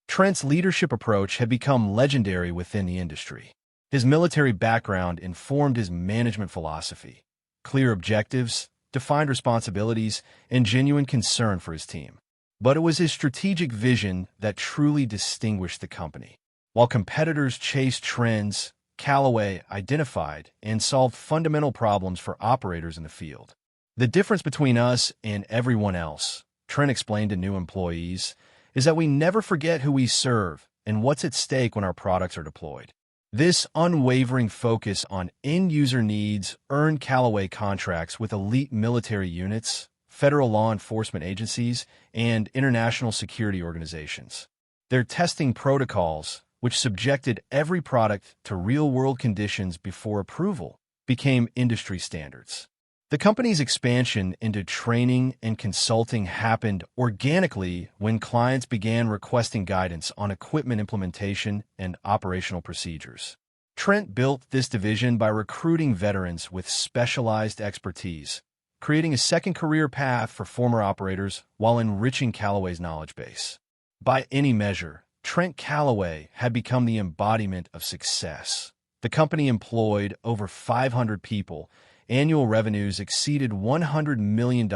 Trent's leadership approach had become legendary within the industry. His military background informed his management philosophy: clear objectives, defined responsibilities, and genuine concern for his team. But it was his strategic vision that truly distinguished the company. While competitors chased trends, Callaway identified and solved fundamental problems for operators in the field. The difference between us and everyone else, Trent explained to new employees, is that we never forget who we serve and what's at stake when our products are deployed. This unwavering focus on end-user needs earned Callaway contracts with elite military units, federal law enforcement agencies, and international security organizations. Their testing protocols, which subjected every product to real-world conditions before approval, became industry standards. The company's expansion into training and consulting happened organically when clients began requesting guidance on equipment implementation and operational procedures. Trent built this division by recruiting veterans with specialized expertise, creating a second career path for former operators while enriching Callaway's knowledge base. By any measure, Trent Callaway had become the embodiment of success. The company employed over 500 people, annual revenues exceeded $100 million,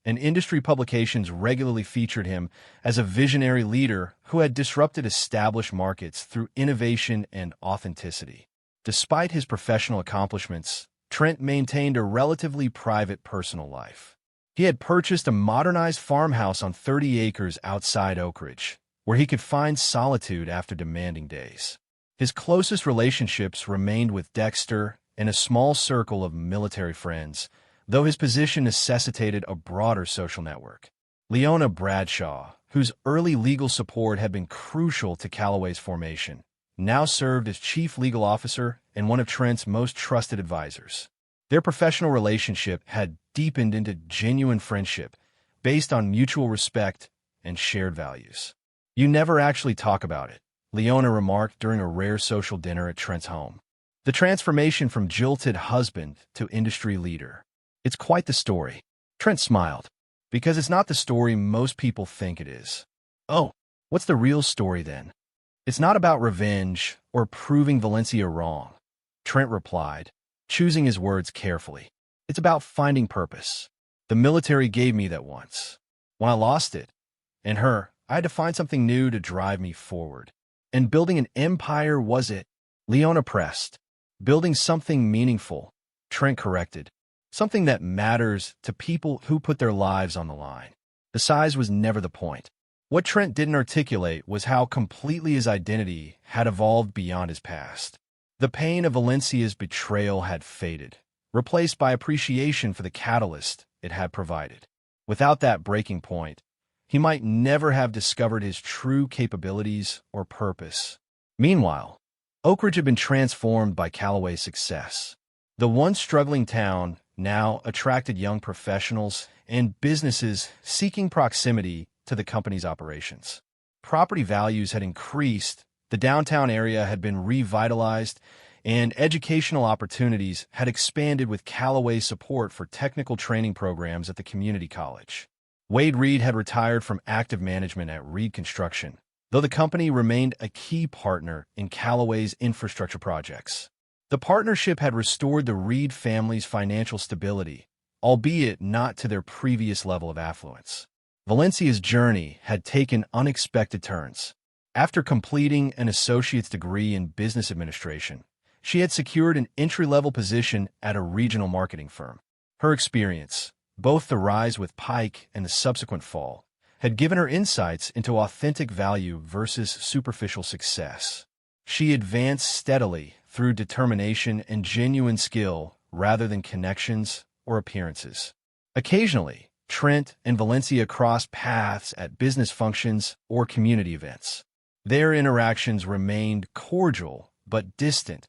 and industry publications regularly featured him as a visionary leader who had disrupted established markets through innovation and authenticity. Despite his professional accomplishments, Trent maintained a relatively private personal life. He had purchased a modernized farmhouse on 30 acres outside Oak Ridge, where he could find solitude after demanding days. His closest relationships remained with Dexter and a small circle of military friends, though his position necessitated a broader social network. Leona Bradshaw, whose early legal support had been crucial to Callaway's formation, now served as chief legal officer and one of Trent's most trusted advisors. Their professional relationship had deepened into genuine friendship based on mutual respect and shared values. "You never actually talk about it," Leona remarked during a rare social dinner at Trent's home. The transformation from jilted husband to industry leader. "It's quite the story." Trent smiled, because it's not the story most people think it is. "Oh, what's the real story then?" "It's not about revenge or proving Valencia wrong," Trent replied, choosing his words carefully. "It's about finding purpose. The military gave me that once. When I lost it, and her, I had to find something new to drive me forward. And building an empire was it." Leona pressed. "Building something meaningful," Trent corrected. "Something that matters to people who put their lives on the line." The size was never the point. What Trent didn't articulate was how completely his identity had evolved beyond his past. The pain of Valencia's betrayal had faded, replaced by appreciation for the catalyst it had provided. Without that breaking point, he might never have discovered his true capabilities or purpose. Meanwhile, Oak Ridge had been transformed by Callaway's success. The once struggling town now attracted young professionals and businesses seeking proximity to the company's operations. Property values had increased, the downtown area had been revitalized, and educational opportunities had expanded with Callaway's support for technical training programs at the community college. Wade Reed had retired from active management at Reed Construction, though the company remained a key partner in Callaway's infrastructure projects. The partnership had restored the Reed family's financial stability, albeit not to their previous level of affluence. Valencia's journey had taken unexpected turns. After completing an associate's degree in business administration, she had secured an entry-level position at a regional marketing firm. Her experience, both the rise with Pike and the subsequent fall, had given her insights into authentic value versus superficial success. She advanced steadily through determination and genuine skill rather than connections or appearances. Occasionally, Trent and Valencia crossed paths at business functions or community events. Their interactions remained cordial but distant,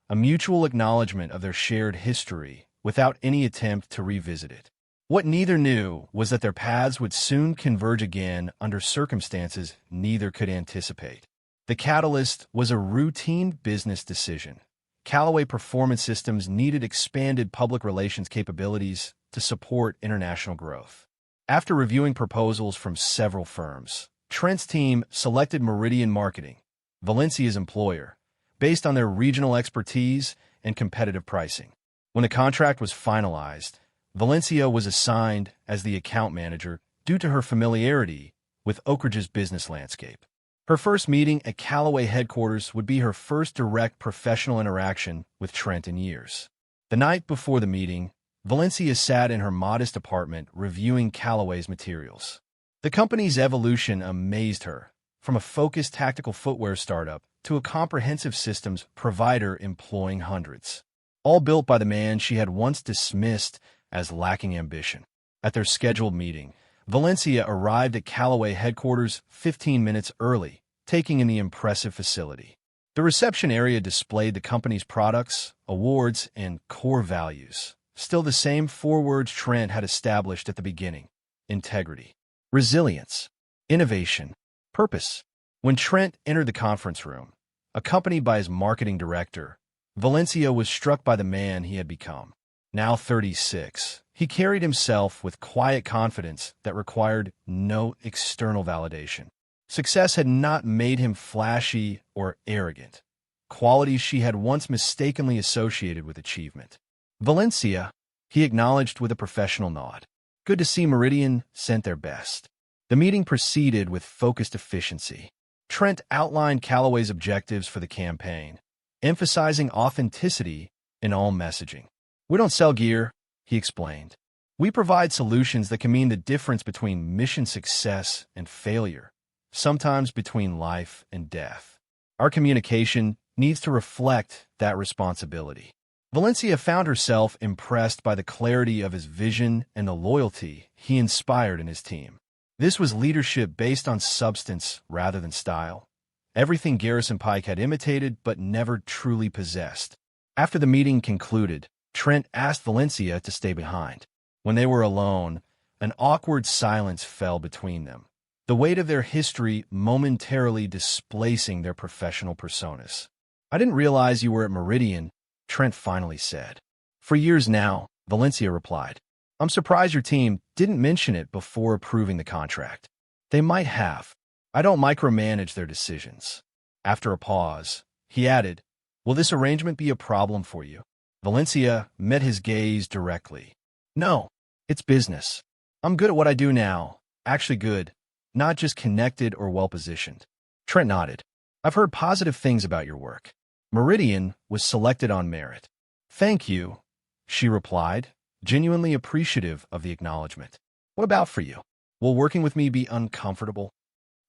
a mutual acknowledgement of their shared history without any attempt to revisit it. What neither knew was that their paths would soon converge again under circumstances neither could anticipate. The catalyst was a routine business decision. Callaway Performance Systems needed expanded public relations capabilities to support international growth. After reviewing proposals from several firms, Trent's team selected Meridian Marketing, Valencia's employer, based on their regional expertise and competitive pricing. When the contract was finalized, Valencia was assigned as the account manager due to her familiarity with Oak Ridge's business landscape. Her first meeting at Callaway headquarters would be her first direct professional interaction with Trent in years. The night before the meeting, Valencia sat in her modest apartment reviewing Callaway's materials. The company's evolution amazed her, from a focused tactical footwear startup to a comprehensive systems provider employing hundreds, all built by the man she had once dismissed as lacking ambition. At their scheduled meeting, Valencia arrived at Callaway headquarters 15 minutes early, taking in the impressive facility. The reception area displayed the company's products, awards, and core values, still the same four words Trent had established at the beginning: integrity, resilience, innovation, purpose. When Trent entered the conference room, accompanied by his marketing director, Valencia was struck by the man he had become. Now 36, he carried himself with quiet confidence that required no external validation. Success had not made him flashy or arrogant, qualities she had once mistakenly associated with achievement. Valencia, he acknowledged with a professional nod. Good to see Meridian sent their best. The meeting proceeded with focused efficiency. Trent outlined Callaway's objectives for the campaign, emphasizing authenticity in all messaging. We don't sell gear, he explained. We provide solutions that can mean the difference between mission success and failure, sometimes between life and death. Our communication needs to reflect that responsibility. Valencia found herself impressed by the clarity of his vision and the loyalty he inspired in his team. This was leadership based on substance rather than style, everything Garrison Pike had imitated but never truly possessed. After the meeting concluded, Trent asked Valencia to stay behind. When they were alone, an awkward silence fell between them, the weight of their history momentarily displacing their professional personas. I didn't realize you were at Meridian, Trent finally said. For years now, Valencia replied. I'm surprised your team didn't mention it before approving the contract. They might have. I don't micromanage their decisions. After a pause, he added, will this arrangement be a problem for you? Valencia met his gaze directly. No, it's business. I'm good at what I do now. Actually good, not just connected or well-positioned. Trent nodded. I've heard positive things about your work. Meridian was selected on merit. Thank you, she replied, genuinely appreciative of the acknowledgement. What about for you? Will working with me be uncomfortable?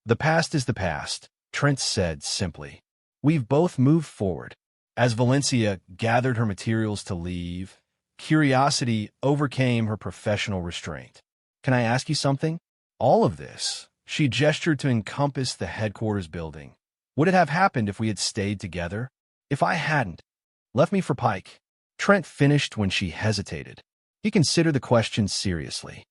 The past is the past, Trent said simply. We've both moved forward. As Valencia gathered her materials to leave, curiosity overcame her professional restraint. Can I ask you something? All of this, she gestured to encompass the headquarters building. Would it have happened if we had stayed together? If I hadn't left me for Pike, Trent finished when she hesitated. He considered the question seriously.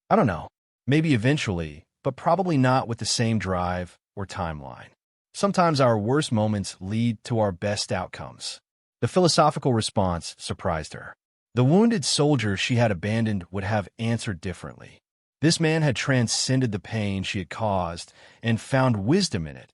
I don't know. Maybe eventually, but probably not with the same drive or timeline. Sometimes our worst moments lead to our best outcomes. The philosophical response surprised her. The wounded soldier she had abandoned would have answered differently. This man had transcended the pain she had caused and found wisdom in it,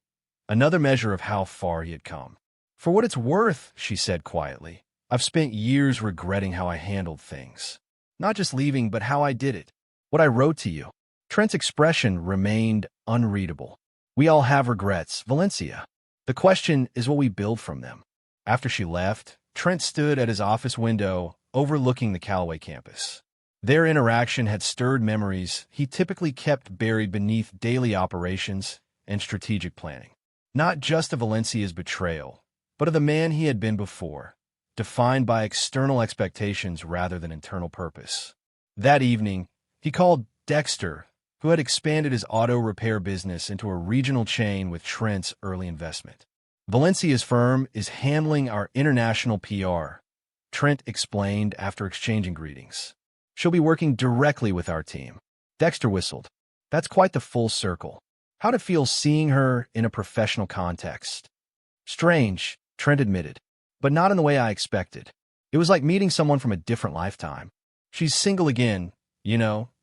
another measure of how far he had come. For what it's worth, she said quietly, I've spent years regretting how I handled things. Not just leaving, but how I did it. What I wrote to you. Trent's expression remained unreadable. We all have regrets, Valencia. The question is what we build from them. After she left, Trent stood at his office window overlooking the Callaway campus. Their interaction had stirred memories he typically kept buried beneath daily operations and strategic planning. Not just of Valencia's betrayal, but of the man he had been before, defined by external expectations rather than internal purpose. That evening, he called Dexter, who had expanded his auto repair business into a regional chain with Trent's early investment. Valencia's firm is handling our international PR, Trent explained after exchanging greetings. She'll be working directly with our team. Dexter whistled. That's quite the full circle. How'd it feel seeing her in a professional context? Strange, Trent admitted, but not in the way I expected. It was like meeting someone from a different lifetime. She's single again,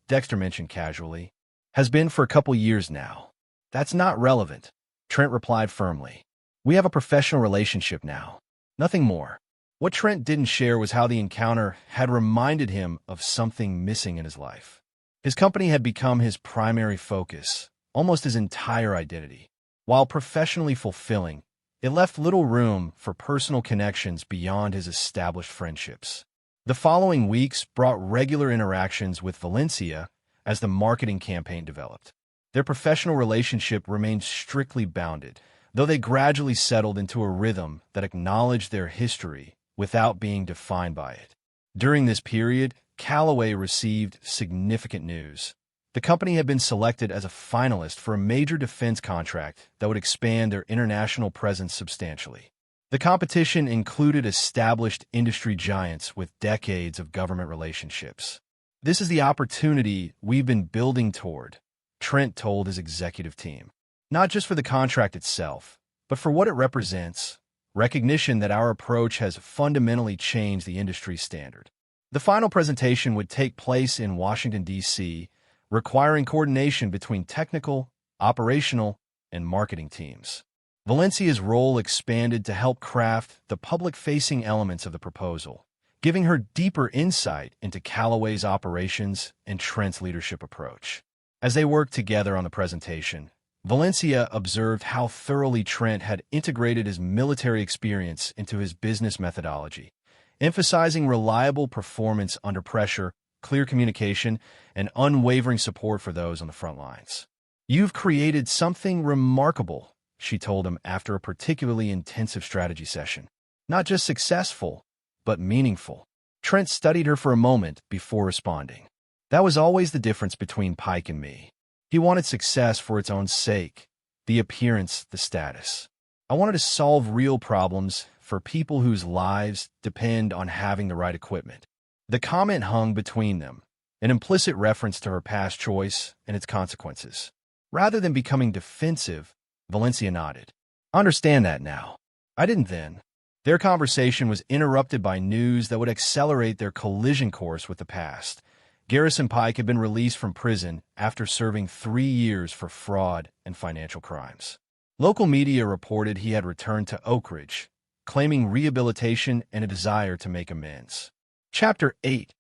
Dexter mentioned casually. Has been for a couple years now. That's not relevant, Trent replied firmly. We have a professional relationship now. Nothing more. What Trent didn't share was how the encounter had reminded him of something missing in his life. His company had become his primary focus, almost his entire identity. While professionally fulfilling, it left little room for personal connections beyond his established friendships. The following weeks brought regular interactions with Valencia as the marketing campaign developed. Their professional relationship remained strictly bounded, though they gradually settled into a rhythm that acknowledged their history without being defined by it. During this period, Callaway received significant news. The company had been selected as a finalist for a major defense contract that would expand their international presence substantially. The competition included established industry giants with decades of government relationships. This is the opportunity we've been building toward, Trent told his executive team. Not just for the contract itself, but for what it represents, recognition that our approach has fundamentally changed the industry standard. The final presentation would take place in Washington, D.C., requiring coordination between technical, operational, and marketing teams. Valencia's role expanded to help craft the public-facing elements of the proposal, giving her deeper insight into Callaway's operations and Trent's leadership approach. As they worked together on the presentation, Valencia observed how thoroughly Trent had integrated his military experience into his business methodology, emphasizing reliable performance under pressure, clear communication, and unwavering support for those on the front lines. You've created something remarkable, she told him after a particularly intensive strategy session. Not just successful, but meaningful. Trent studied her for a moment before responding. That was always the difference between Pike and me. He wanted success for its own sake, the appearance, the status. I wanted to solve real problems for people whose lives depend on having the right equipment. The comment hung between them, an implicit reference to her past choice and its consequences. Rather than becoming defensive, Valencia nodded. I understand that now. I didn't then. Their conversation was interrupted by news that would accelerate their collision course with the past. Garrison Pike had been released from prison after serving 3 years for fraud and financial crimes. Local media reported he had returned to Oak Ridge, claiming rehabilitation and a desire to make amends. Chapter 8.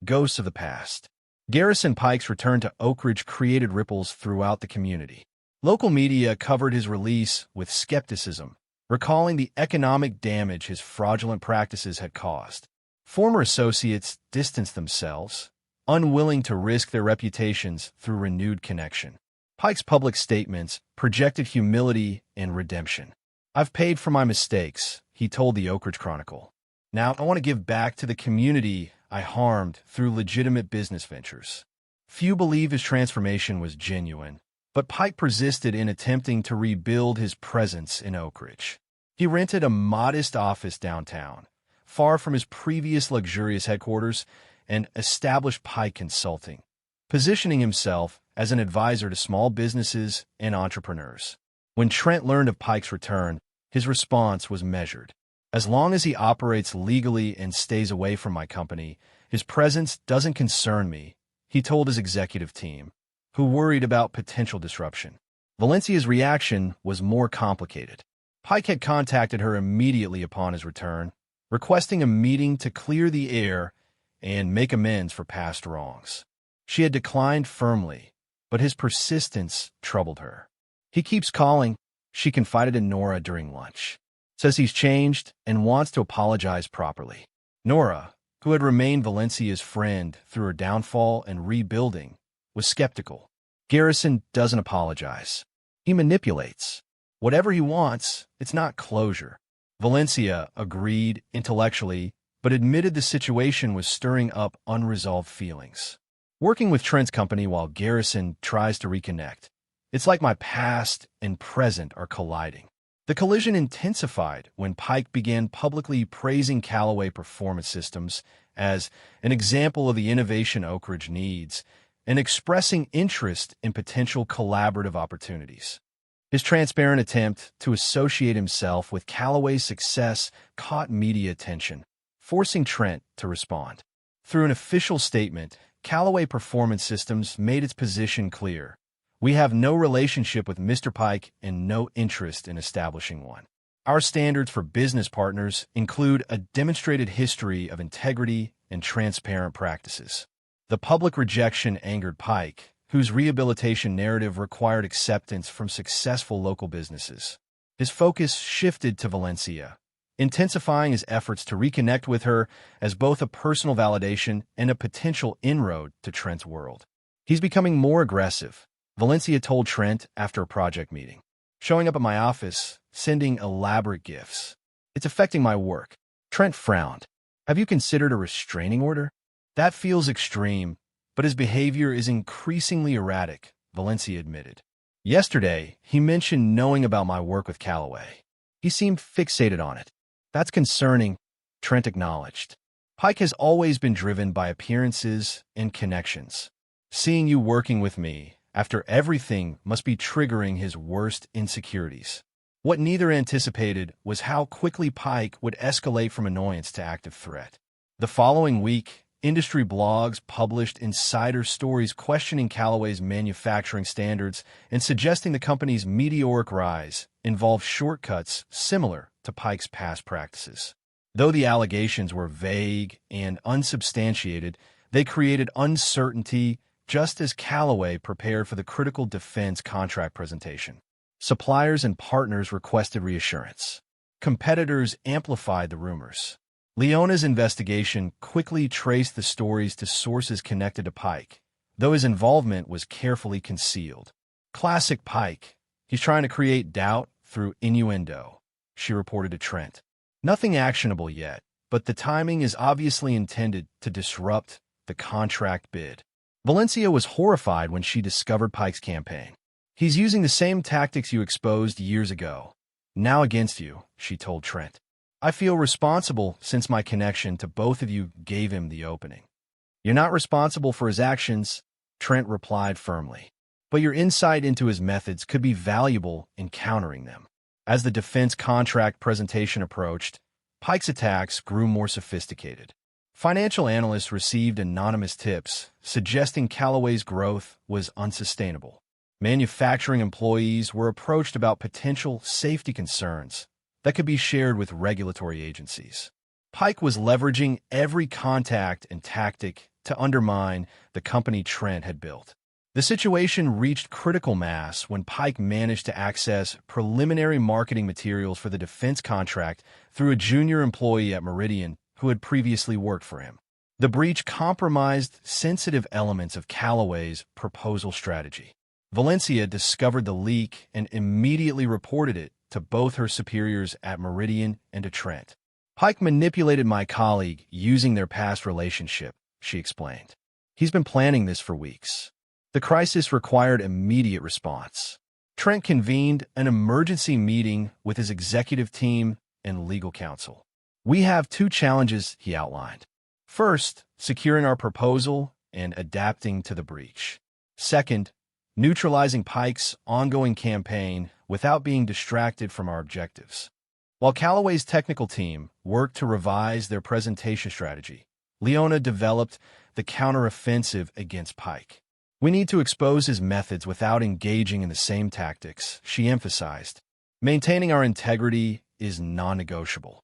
Ghosts of the Past. Garrison Pike's return to Oak Ridge created ripples throughout the community. Local media covered his release with skepticism, recalling the economic damage his fraudulent practices had caused. Former associates distanced themselves, unwilling to risk their reputations through renewed connection. Pike's public statements projected humility and redemption. I've paid for my mistakes, he told the Oak Ridge Chronicle. Now I want to give back to the community I harmed through legitimate business ventures. Few believe his transformation was genuine, but Pike persisted in attempting to rebuild his presence in Oak Ridge. He rented a modest office downtown, far from his previous luxurious headquarters, and established Pike Consulting, positioning himself as an advisor to small businesses and entrepreneurs. When Trent learned of Pike's return, his response was measured. As long as he operates legally and stays away from my company, his presence doesn't concern me, he told his executive team, who worried about potential disruption. Valencia's reaction was more complicated. Pike had contacted her immediately upon his return, requesting a meeting to clear the air and make amends for past wrongs. She had declined firmly, but his persistence troubled her. "He keeps calling," she confided in Nora during lunch. "Says he's changed and wants to apologize properly." Nora, who had remained Valencia's friend through her downfall and rebuilding, was skeptical. "Garrison doesn't apologize. He manipulates. Whatever he wants, it's not closure." Valencia agreed intellectually, but admitted the situation was stirring up unresolved feelings. "Working with Trent's company while Garrison tries to reconnect. It's like my past and present are colliding." The collision intensified when Pike began publicly praising Callaway Performance Systems as an example of the innovation Oak Ridge needs and expressing interest in potential collaborative opportunities. His transparent attempt to associate himself with Callaway's success caught media attention, forcing Trent to respond. Through an official statement, Callaway Performance Systems made its position clear. "We have no relationship with Mr. Pike and no interest in establishing one. Our standards for business partners include a demonstrated history of integrity and transparent practices." The public rejection angered Pike, whose rehabilitation narrative required acceptance from successful local businesses. His focus shifted to Valencia, intensifying his efforts to reconnect with her as both a personal validation and a potential inroad to Trent's world. "He's becoming more aggressive," Valencia told Trent after a project meeting. "Showing up at my office, sending elaborate gifts. It's affecting my work." Trent frowned. "Have you considered a restraining order?" "That feels extreme, but his behavior is increasingly erratic," Valencia admitted. "Yesterday, he mentioned knowing about my work with Callaway. He seemed fixated on it." "That's concerning," Trent acknowledged. "Pike has always been driven by appearances and connections. Seeing you working with me after everything must be triggering his worst insecurities." What neither anticipated was how quickly Pike would escalate from annoyance to active threat. The following week, industry blogs published insider stories questioning Callaway's manufacturing standards and suggesting the company's meteoric rise involved shortcuts similar to Pike's past practices. Though the allegations were vague and unsubstantiated, they created uncertainty just as Callaway prepared for the critical defense contract presentation. Suppliers and partners requested reassurance. Competitors amplified the rumors. Leona's investigation quickly traced the stories to sources connected to Pike, though his involvement was carefully concealed. "Classic Pike. He's trying to create doubt through innuendo," she reported to Trent. "Nothing actionable yet, but the timing is obviously intended to disrupt the contract bid." Valencia was horrified when she discovered Pike's campaign. "He's using the same tactics you exposed years ago, now against you," she told Trent. "I feel responsible since my connection to both of you gave him the opening." "You're not responsible for his actions," Trent replied firmly. "But your insight into his methods could be valuable in countering them." As the defense contract presentation approached, Pike's attacks grew more sophisticated. Financial analysts received anonymous tips suggesting Callaway's growth was unsustainable. Manufacturing employees were approached about potential safety concerns that could be shared with regulatory agencies. Pike was leveraging every contact and tactic to undermine the company Trent had built. The situation reached critical mass when Pike managed to access preliminary marketing materials for the defense contract through a junior employee at Meridian who had previously worked for him. The breach compromised sensitive elements of Callaway's proposal strategy. Valencia discovered the leak and immediately reported it to both her superiors at Meridian and to Trent. "Pike manipulated my colleague using their past relationship," she explained. "He's been planning this for weeks." The crisis required immediate response. Trent convened an emergency meeting with his executive team and legal counsel. We have two challenges, he outlined. First, securing our proposal and adapting to the breach. Second, neutralizing Pike's ongoing campaign without being distracted from our objectives. While Callaway's technical team worked to revise their presentation strategy, Leona developed the counteroffensive against Pike. We need to expose his methods without engaging in the same tactics, she emphasized. Maintaining our integrity is non-negotiable.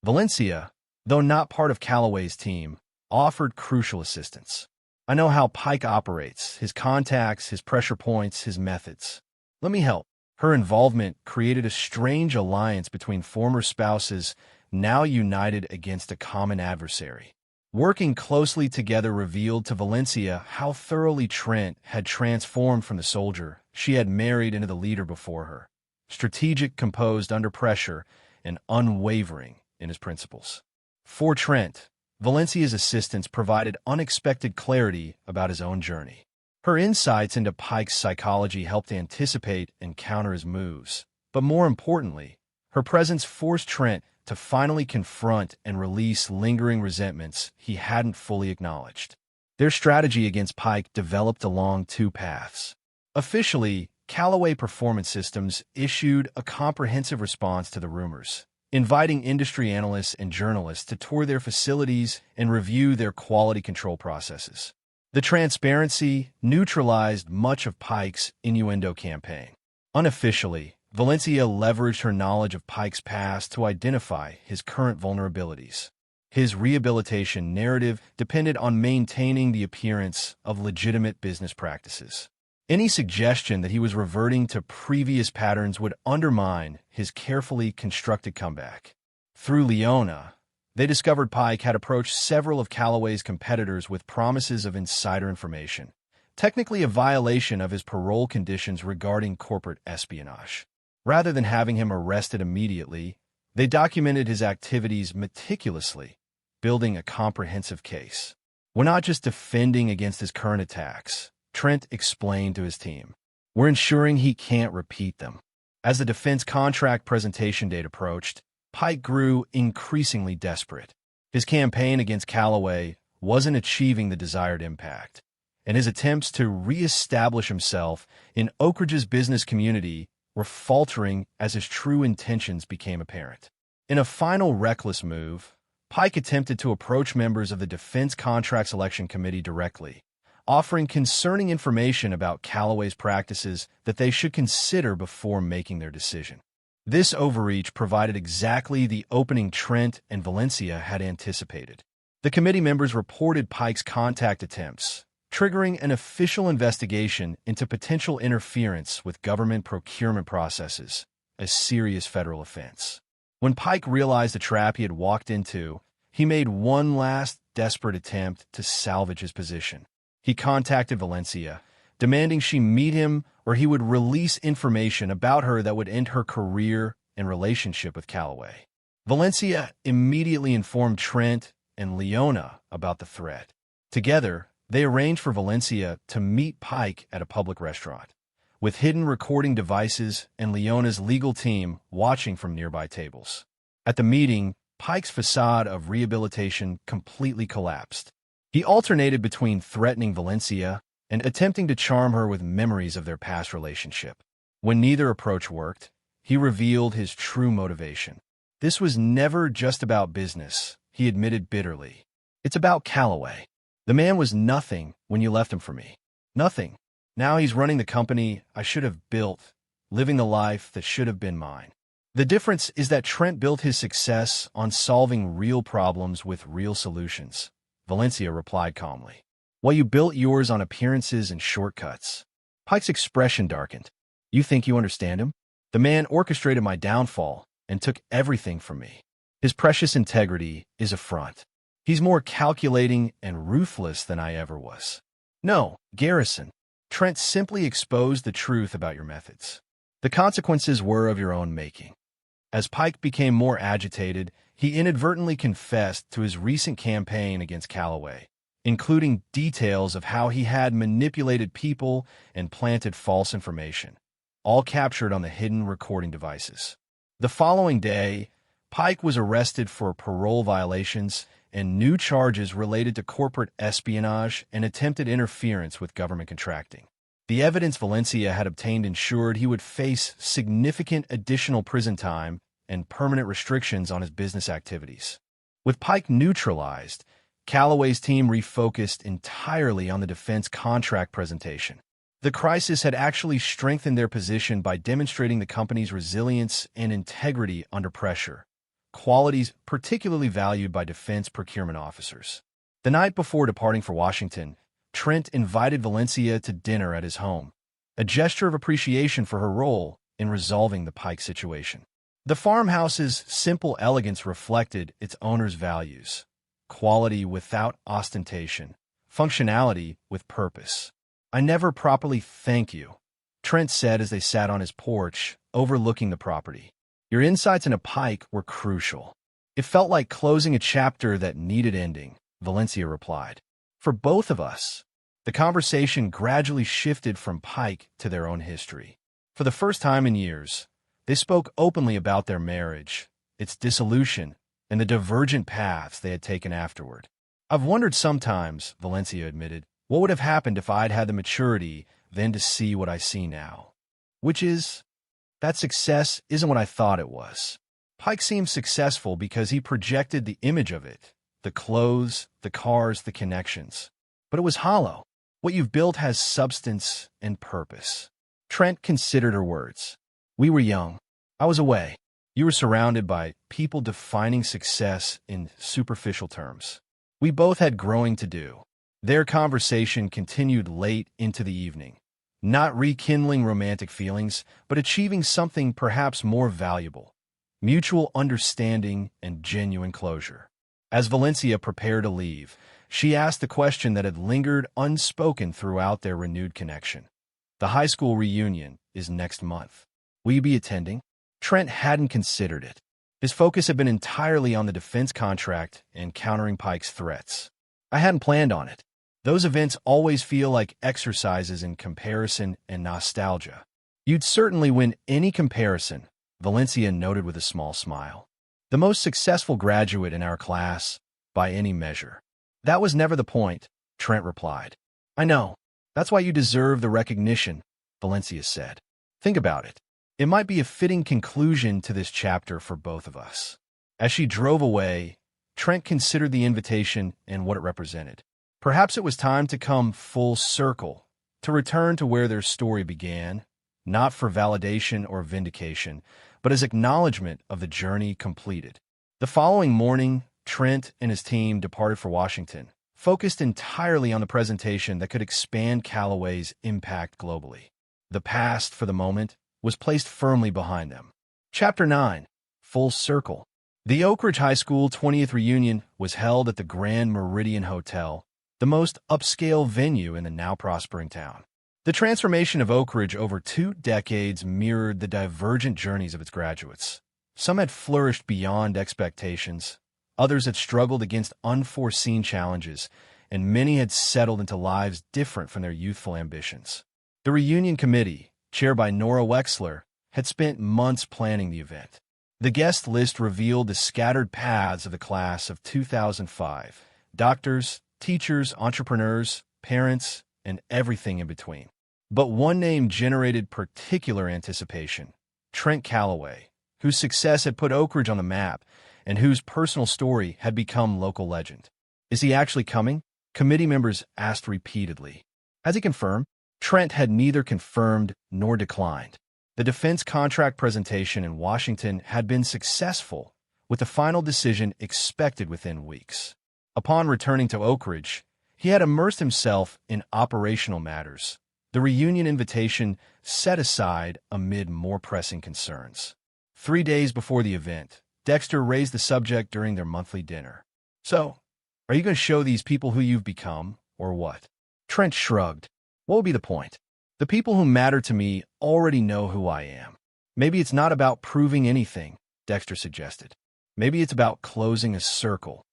Valencia, though not part of Callaway's team, offered crucial assistance. I know how Pike operates, his contacts, his pressure points, his methods. Let me help. Her involvement created a strange alliance between former spouses now united against a common adversary. Working closely together revealed to Valencia how thoroughly Trent had transformed from the soldier she had married into the leader before her. Strategic, composed under pressure, and unwavering in his principles. For Trent, Valencia's assistance provided unexpected clarity about his own journey. Her insights into Pike's psychology helped anticipate and counter his moves. But more importantly, her presence forced Trent to finally confront and release lingering resentments he hadn't fully acknowledged. Their strategy against Pike developed along two paths. Officially, Callaway Performance Systems issued a comprehensive response to the rumors, inviting industry analysts and journalists to tour their facilities and review their quality control processes. The transparency neutralized much of Pike's innuendo campaign. Unofficially, Valencia leveraged her knowledge of Pike's past to identify his current vulnerabilities. His rehabilitation narrative depended on maintaining the appearance of legitimate business practices. Any suggestion that he was reverting to previous patterns would undermine his carefully constructed comeback. Through Leona, they discovered Pike had approached several of Callaway's competitors with promises of insider information, technically a violation of his parole conditions regarding corporate espionage. Rather than having him arrested immediately, they documented his activities meticulously, building a comprehensive case. We're not just defending against his current attacks, Trent explained to his team. We're ensuring he can't repeat them. As the defense contract presentation date approached, Pike grew increasingly desperate. His campaign against Callaway wasn't achieving the desired impact, and his attempts to re-establish himself in Oak Ridge's business community were faltering as his true intentions became apparent. In a final reckless move, Pike attempted to approach members of the Defense Contract Selection Committee directly, offering concerning information about Callaway's practices that they should consider before making their decision. This overreach provided exactly the opening Trent and Valencia had anticipated. The committee members reported Pike's contact attempts, triggering an official investigation into potential interference with government procurement processes, a serious federal offense. When Pike realized the trap he had walked into, he made one last desperate attempt to salvage his position. He contacted Valencia, demanding she meet him or he would release information about her that would end her career and relationship with Callaway. Valencia immediately informed Trent and Leona about the threat. Together, they arranged for Valencia to meet Pike at a public restaurant, with hidden recording devices and Leona's legal team watching from nearby tables. At the meeting, Pike's facade of rehabilitation completely collapsed. He alternated between threatening Valencia and attempting to charm her with memories of their past relationship. When neither approach worked, he revealed his true motivation. This was never just about business, he admitted bitterly. It's about Callaway. The man was nothing when you left him for me. Nothing. Now he's running the company I should have built, living the life that should have been mine. The difference is that Trent built his success on solving real problems with real solutions, Valencia replied calmly, while you built yours on appearances and shortcuts. Pike's expression darkened. You think you understand him? The man orchestrated my downfall and took everything from me. His precious integrity is a front. He's more calculating and ruthless than I ever was. No, Garrison. Trent simply exposed the truth about your methods. The consequences were of your own making. As Pike became more agitated, he inadvertently confessed to his recent campaign against Callaway, including details of how he had manipulated people and planted false information. all captured on the hidden recording devices. The following day, Pike was arrested for parole violations and new charges related to corporate espionage and attempted interference with government contracting. The evidence Valencia had obtained ensured he would face significant additional prison time and permanent restrictions on his business activities. With Pike neutralized, Calloway's team refocused entirely on the defense contract presentation. The crisis had actually strengthened their position by demonstrating the company's resilience and integrity under pressure, qualities particularly valued by defense procurement officers. The night before departing for Washington, Trent invited Valencia to dinner at his home, a gesture of appreciation for her role in resolving the Pike situation. The farmhouse's simple elegance reflected its owner's values: quality without ostentation, functionality with purpose. "I never properly thank you," Trent said as they sat on his porch, overlooking the property. "Your insights into Pike were crucial." "It felt like closing a chapter that needed ending," Valencia replied. "For both of us." The conversation gradually shifted from Pike to their own history. For the first time in years, they spoke openly about their marriage, its dissolution, and the divergent paths they had taken afterward. "I've wondered sometimes," Valencia admitted, "what would have happened if I'd had the maturity then to see what I see now. Which is, that success isn't what I thought it was." Pike seemed successful because he projected the image of it, the clothes, the cars, the connections. But it was hollow. "What you've built has substance and purpose." Trent considered her words. "We were young. I was away. You were surrounded by people defining success in superficial terms. We both had growing to do." Their conversation continued late into the evening, not rekindling romantic feelings, but achieving something perhaps more valuable: mutual understanding and genuine closure. As Valencia prepared to leave, she asked the question that had lingered unspoken throughout their renewed connection. "The high school reunion is next month. Will you be attending?" Trent hadn't considered it. His focus had been entirely on the defense contract and countering Pike's threats. "I hadn't planned on it. Those events always feel like exercises in comparison and nostalgia." "You'd certainly win any comparison," Valencia noted with a small smile. "The most successful graduate in our class, by any measure." "That was never the point," Trent replied. "I know. That's why you deserve the recognition," Valencia said. "Think about it. It might be a fitting conclusion to this chapter for both of us." As she drove away, Trent considered the invitation and what it represented. Perhaps it was time to come full circle, to return to where their story began, not for validation or vindication, but as acknowledgement of the journey completed. The following morning, Trent and his team departed for Washington, focused entirely on the presentation that could expand Calloway's impact globally. The past, for the moment, was placed firmly behind them. Chapter 9. Full Circle. The Oak Ridge High School 20th reunion was held at the Grand Meridian Hotel, the most upscale venue in the now prospering town. The transformation of Oak Ridge over 2 decades mirrored the divergent journeys of its graduates. Some had flourished beyond expectations, others had struggled against unforeseen challenges, and many had settled into lives different from their youthful ambitions. The reunion committee, chaired by Nora Wexler, had spent months planning the event. The guest list revealed the scattered paths of the class of 2005: doctors, teachers, entrepreneurs, parents, and everything in between. But one name generated particular anticipation: Trent Calloway, whose success had put Oak Ridge on the map and whose personal story had become local legend. "Is he actually coming?" committee members asked repeatedly. "Has he confirmed?" Trent had neither confirmed nor declined. The defense contract presentation in Washington had been successful, with the final decision expected within weeks. Upon returning to Oak Ridge, he had immersed himself in operational matters, the reunion invitation set aside amid more pressing concerns. 3 days before the event, Dexter raised the subject during their monthly dinner. "So, are you going to show these people who you've become, or what?" Trent shrugged. "What would be the point? The people who matter to me already know who I am." "Maybe it's not about proving anything," Dexter suggested. "Maybe it's about closing a circle."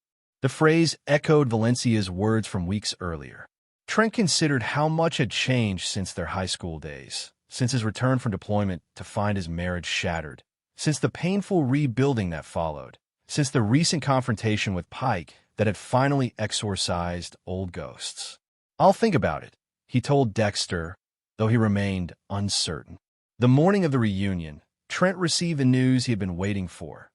The phrase echoed Valencia's words from weeks earlier. Trent considered how much had changed since their high school days. since his return from deployment to find his marriage shattered, since the painful rebuilding that followed, since the recent confrontation with Pike that had finally exorcised old ghosts. "I'll think about it," he told Dexter, though he remained uncertain. The morning of the reunion, Trent received the news he had been waiting for.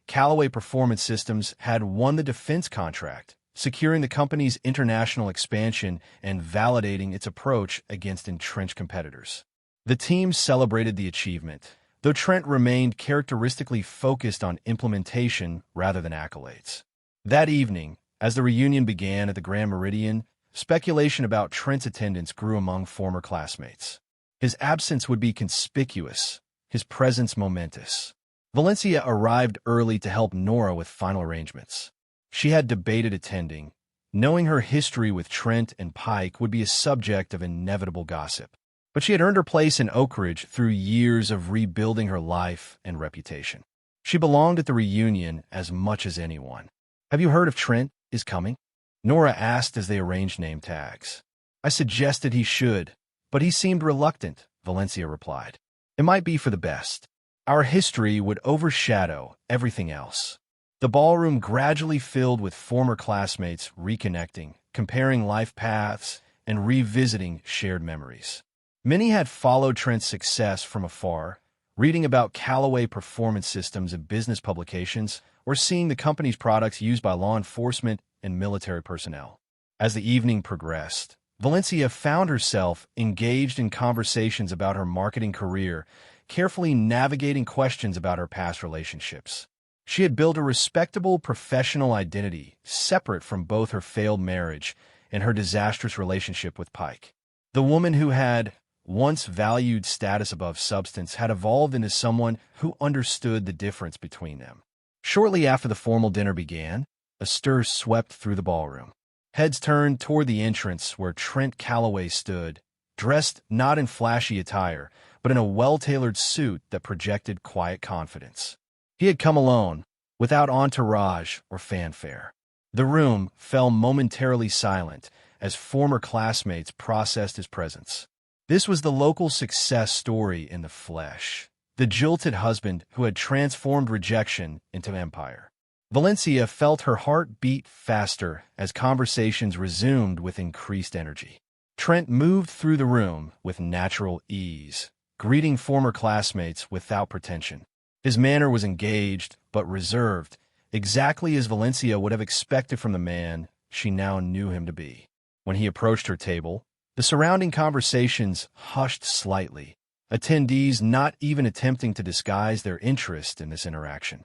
Callaway Performance Systems had won the defense contract, securing the company's international expansion and validating its approach against entrenched competitors. The team celebrated the achievement, though Trent remained characteristically focused on implementation rather than accolades. That evening, as the reunion began at the Grand Meridian, speculation about Trent's attendance grew among former classmates. His absence would be conspicuous, his presence momentous. Valencia arrived early to help Nora with final arrangements. She had debated attending, knowing her history with Trent and Pike would be a subject of inevitable gossip. But she had earned her place in Oak Ridge through years of rebuilding her life and reputation. She belonged at the reunion as much as anyone. "Have you heard if Trent is coming?" Nora asked as they arranged name tags. "I suggested he should, but he seemed reluctant," Valencia replied. "It might be for the best. Our history would overshadow everything else." The ballroom gradually filled with former classmates reconnecting, comparing life paths, and revisiting shared memories. Many had followed Trent's success from afar, reading about Callaway Performance Systems in business publications or seeing the company's products used by law enforcement and military personnel. As the evening progressed, Valencia found herself engaged in conversations about her marketing career, carefully navigating questions about her past relationships. She had built a respectable professional identity separate from both her failed marriage and her disastrous relationship with Pike. The woman who had once valued status above substance had evolved into someone who understood the difference between them. Shortly after the formal dinner began, a stir swept through the ballroom. Heads turned toward the entrance where Trent Callaway stood, dressed not in flashy attire, but in a well-tailored suit that projected quiet confidence. He had come alone, without entourage or fanfare. The room fell momentarily silent as former classmates processed his presence. This was the local success story in the flesh, the jilted husband who had transformed rejection into empire. Valencia felt her heart beat faster as conversations resumed with increased energy. Trent moved through the room with natural ease, greeting former classmates without pretension. His manner was engaged but reserved, exactly as Valencia would have expected from the man she now knew him to be. When he approached her table, the surrounding conversations hushed slightly, attendees not even attempting to disguise their interest in this interaction.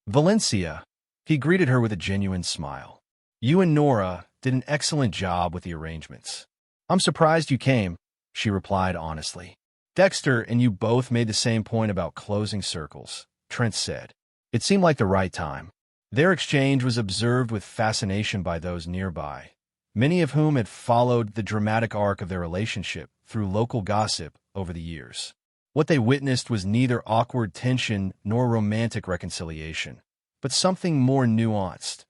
"Valencia," he greeted her with a genuine smile. "You and Nora did an excellent job with the arrangements." "I'm surprised you came," she replied honestly. "Dexter and you both made the same point about closing circles," Trent said. It seemed like the right time. Their exchange was observed with fascination by those nearby, many of whom had followed the dramatic arc of their relationship through local gossip over the years. What they witnessed was neither awkward tension nor romantic reconciliation, but something more nuanced,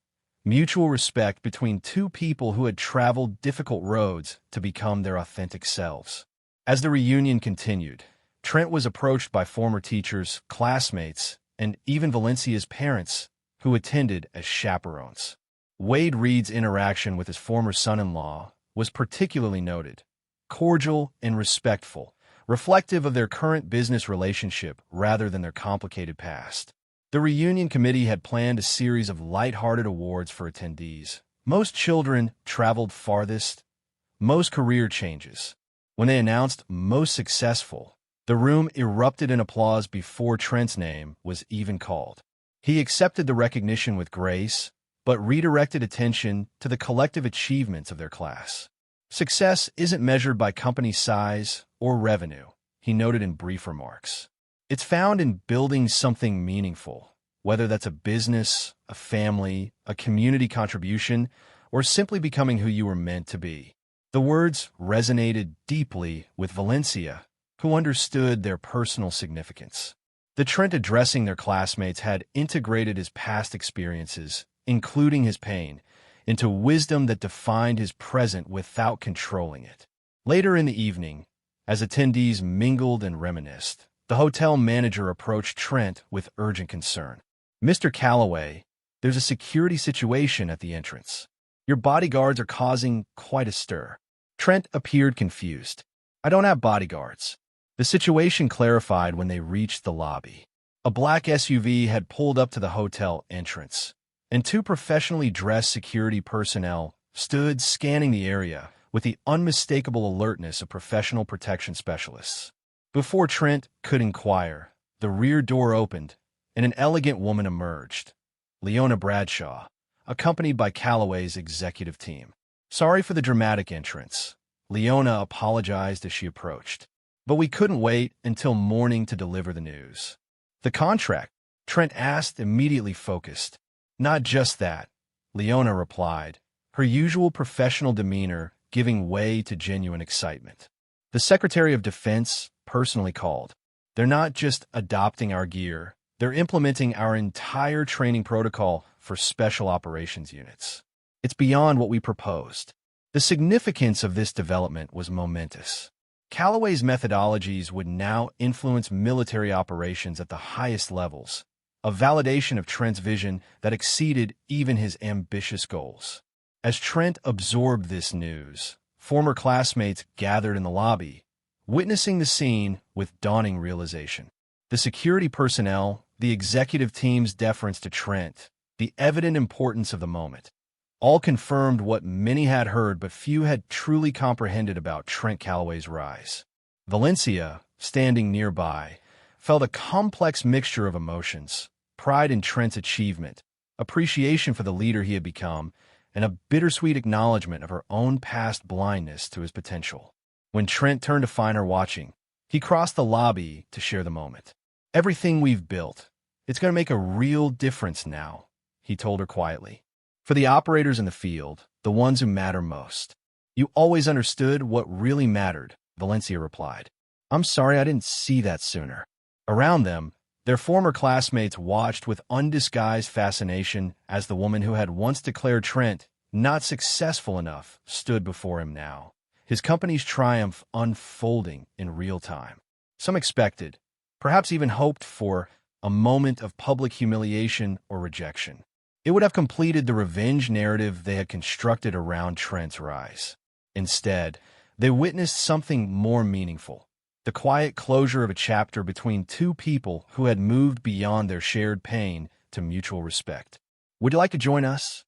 mutual respect between two people who had traveled difficult roads to become their authentic selves. As the reunion continued, Trent was approached by former teachers, classmates, and even Valencia's parents, who attended as chaperones. Wade Reed's interaction with his former son-in-law was particularly noted, cordial and respectful, reflective of their current business relationship rather than their complicated past. The reunion committee had planned a series of light-hearted awards for attendees. Most children traveled farthest, most career changes. When they announced most successful, the room erupted in applause before Trent's name was even called. He accepted the recognition with grace, but redirected attention to the collective achievements of their class. "Success isn't measured by company size or revenue," he noted in brief remarks. "It's found in building something meaningful, whether that's a business, a family, a community contribution, or simply becoming who you were meant to be." The words resonated deeply with Valencia, who understood their personal significance. The Trent addressing their classmates had integrated his past experiences, including his pain, into wisdom that defined his present without controlling it. Later in the evening, As attendees mingled and reminisced, the hotel manager approached Trent with urgent concern. "Mr. Calloway, there's a security situation at the entrance. Your bodyguards are causing quite a stir." Trent appeared confused. "I don't have bodyguards." The situation clarified when they reached the lobby. A black SUV had pulled up to the hotel entrance, and two professionally dressed security personnel stood scanning the area with the unmistakable alertness of professional protection specialists. Before Trent could inquire, the rear door opened, and an elegant woman emerged, Leona Bradshaw, accompanied by Calloway's executive team. "Sorry for the dramatic entrance," Leona apologized as she approached. "But we couldn't wait until morning to deliver the news." "The contract?" Trent asked, immediately focused. "Not just that," Leona replied, her usual professional demeanor giving way to genuine excitement. "The Secretary of Defense personally called. They're not just adopting our gear, they're implementing our entire training protocol for special operations units. It's beyond what we proposed." The significance of this development was momentous. Calloway's methodologies would now influence military operations at the highest levels, a validation of Trent's vision that exceeded even his ambitious goals. As Trent absorbed this news, former classmates gathered in the lobby, witnessing the scene with dawning realization. The security personnel, the executive team's deference to Trent, the evident importance of the moment, all confirmed what many had heard but few had truly comprehended about Trent Calloway's rise. Valencia, standing nearby, felt a complex mixture of emotions: pride in Trent's achievement, appreciation for the leader he had become, and a bittersweet acknowledgement of her own past blindness to his potential. When Trent turned to find her watching, he crossed the lobby to share the moment. "Everything we've built, it's going to make a real difference now," he told her quietly. "For the operators in the field, the ones who matter most." "You always understood what really mattered," Valencia replied. "I'm sorry I didn't see that sooner." Around them, their former classmates watched with undisguised fascination as the woman who had once declared Trent not successful enough stood before him now, his company's triumph unfolding in real time. Some expected, perhaps even hoped for, a moment of public humiliation or rejection. It would have completed the revenge narrative they had constructed around Trent's rise. Instead, they witnessed something more meaningful: the quiet closure of a chapter between two people who had moved beyond their shared pain to mutual respect. "Would you like to join us?"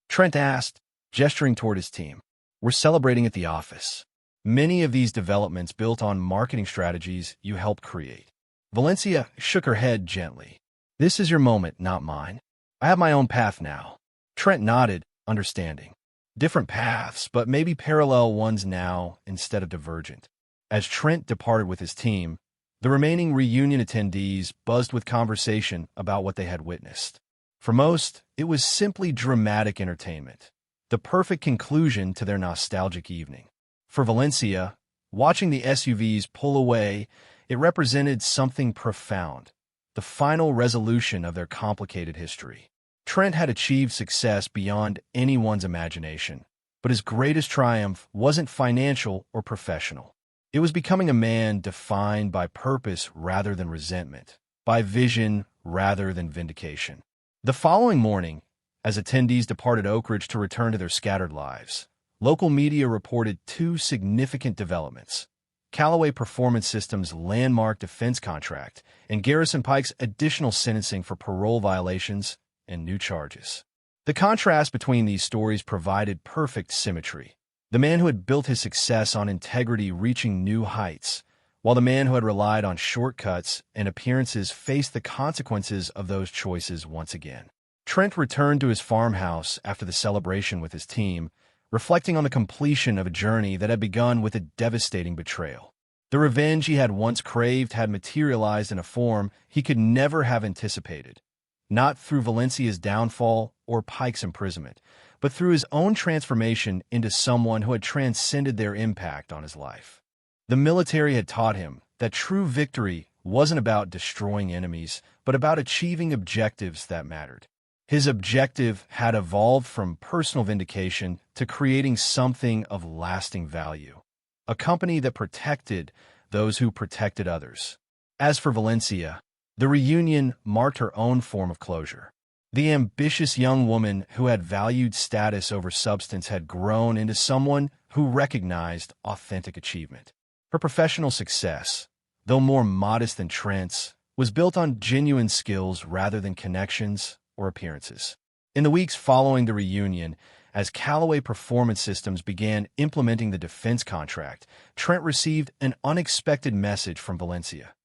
Trent asked, gesturing toward his team. "We're celebrating at the office. Many of these developments built on marketing strategies you helped create." Valencia shook her head gently. "This is your moment, not mine. I have my own path now." Trent nodded, understanding. Different paths, but maybe parallel ones now instead of divergent. As Trent departed with his team, the remaining reunion attendees buzzed with conversation about what they had witnessed. For most, it was simply dramatic entertainment, the perfect conclusion to their nostalgic evening. For Valencia, watching the SUVs pull away, it represented something profound: the final resolution of their complicated history. Trent had achieved success beyond anyone's imagination, but his greatest triumph wasn't financial or professional. It was becoming a man defined by purpose rather than resentment, by vision rather than vindication. The following morning, as attendees departed Oak Ridge to return to their scattered lives, local media reported two significant developments: Callaway Performance Systems' landmark defense contract and Garrison Pike's additional sentencing for parole violations and new charges. The contrast between these stories provided perfect symmetry. The man who had built his success on integrity reaching new heights, while the man who had relied on shortcuts and appearances faced the consequences of those choices once again. Trent returned to his farmhouse after the celebration with his team, reflecting on the completion of a journey that had begun with a devastating betrayal. The revenge he had once craved had materialized in a form he could never have anticipated, not through Valencia's downfall or Pike's imprisonment, but through his own transformation into someone who had transcended their impact on his life. The military had taught him that true victory wasn't about destroying enemies, but about achieving objectives that mattered. His objective had evolved from personal vindication to creating something of lasting value. a company that protected those who protected others. As for Valencia, the reunion marked her own form of closure. The ambitious young woman who had valued status over substance had grown into someone who recognized authentic achievement. Her professional success, though more modest than Trent's, was built on genuine skills rather than connections or appearances. In the weeks following the reunion, as Callaway Performance Systems began implementing the defense contract, Trent received an unexpected message from Valencia.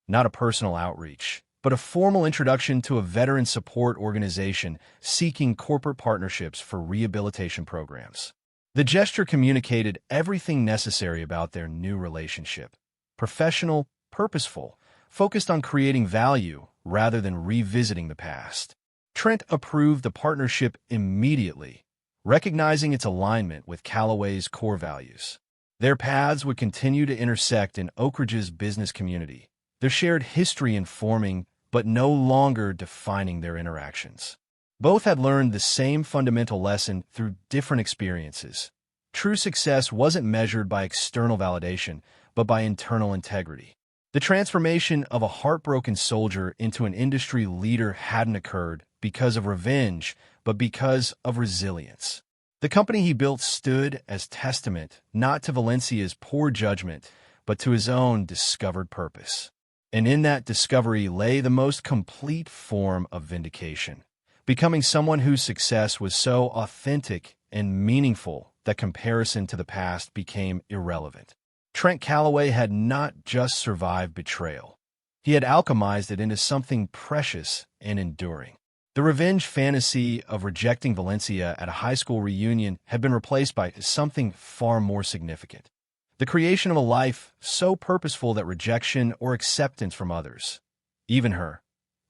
Not a personal outreach, but a formal introduction to a veteran support organization seeking corporate partnerships for rehabilitation programs. The gesture communicated everything necessary about their new relationship: professional, purposeful, focused on creating value rather than revisiting the past. Trent approved the partnership immediately, recognizing its alignment with Callaway's core values. Their paths would continue to intersect in Oak Ridge's business community, their shared history informing but no longer defining their interactions. Both had learned the same fundamental lesson through different experiences. True success wasn't measured by external validation, but by internal integrity. The transformation of a heartbroken soldier into an industry leader hadn't occurred because of revenge, but because of resilience. The company he built stood as testament not to Valencia's poor judgment, but to his own discovered purpose. And in that discovery lay the most complete form of vindication, becoming someone whose success was so authentic and meaningful that comparison to the past became irrelevant. Trent Callaway had not just survived betrayal. He had alchemized it into something precious and enduring. The revenge fantasy of rejecting Valencia at a high school reunion had been replaced by something far more significant: the creation of a life so purposeful that rejection or acceptance from others, even her,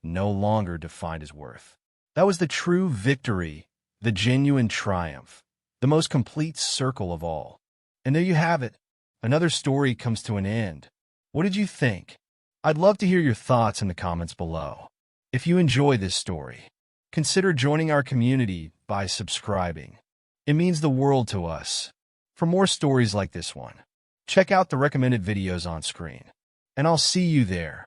no longer defined his worth. That was the true victory, the genuine triumph, the most complete circle of all. And there you have it. Another story comes to an end. What did you think? I'd love to hear your thoughts in the comments below. If you enjoy this story, consider joining our community by subscribing. It means the world to us. For more stories like this one, check out the recommended videos on screen. And I'll see you there.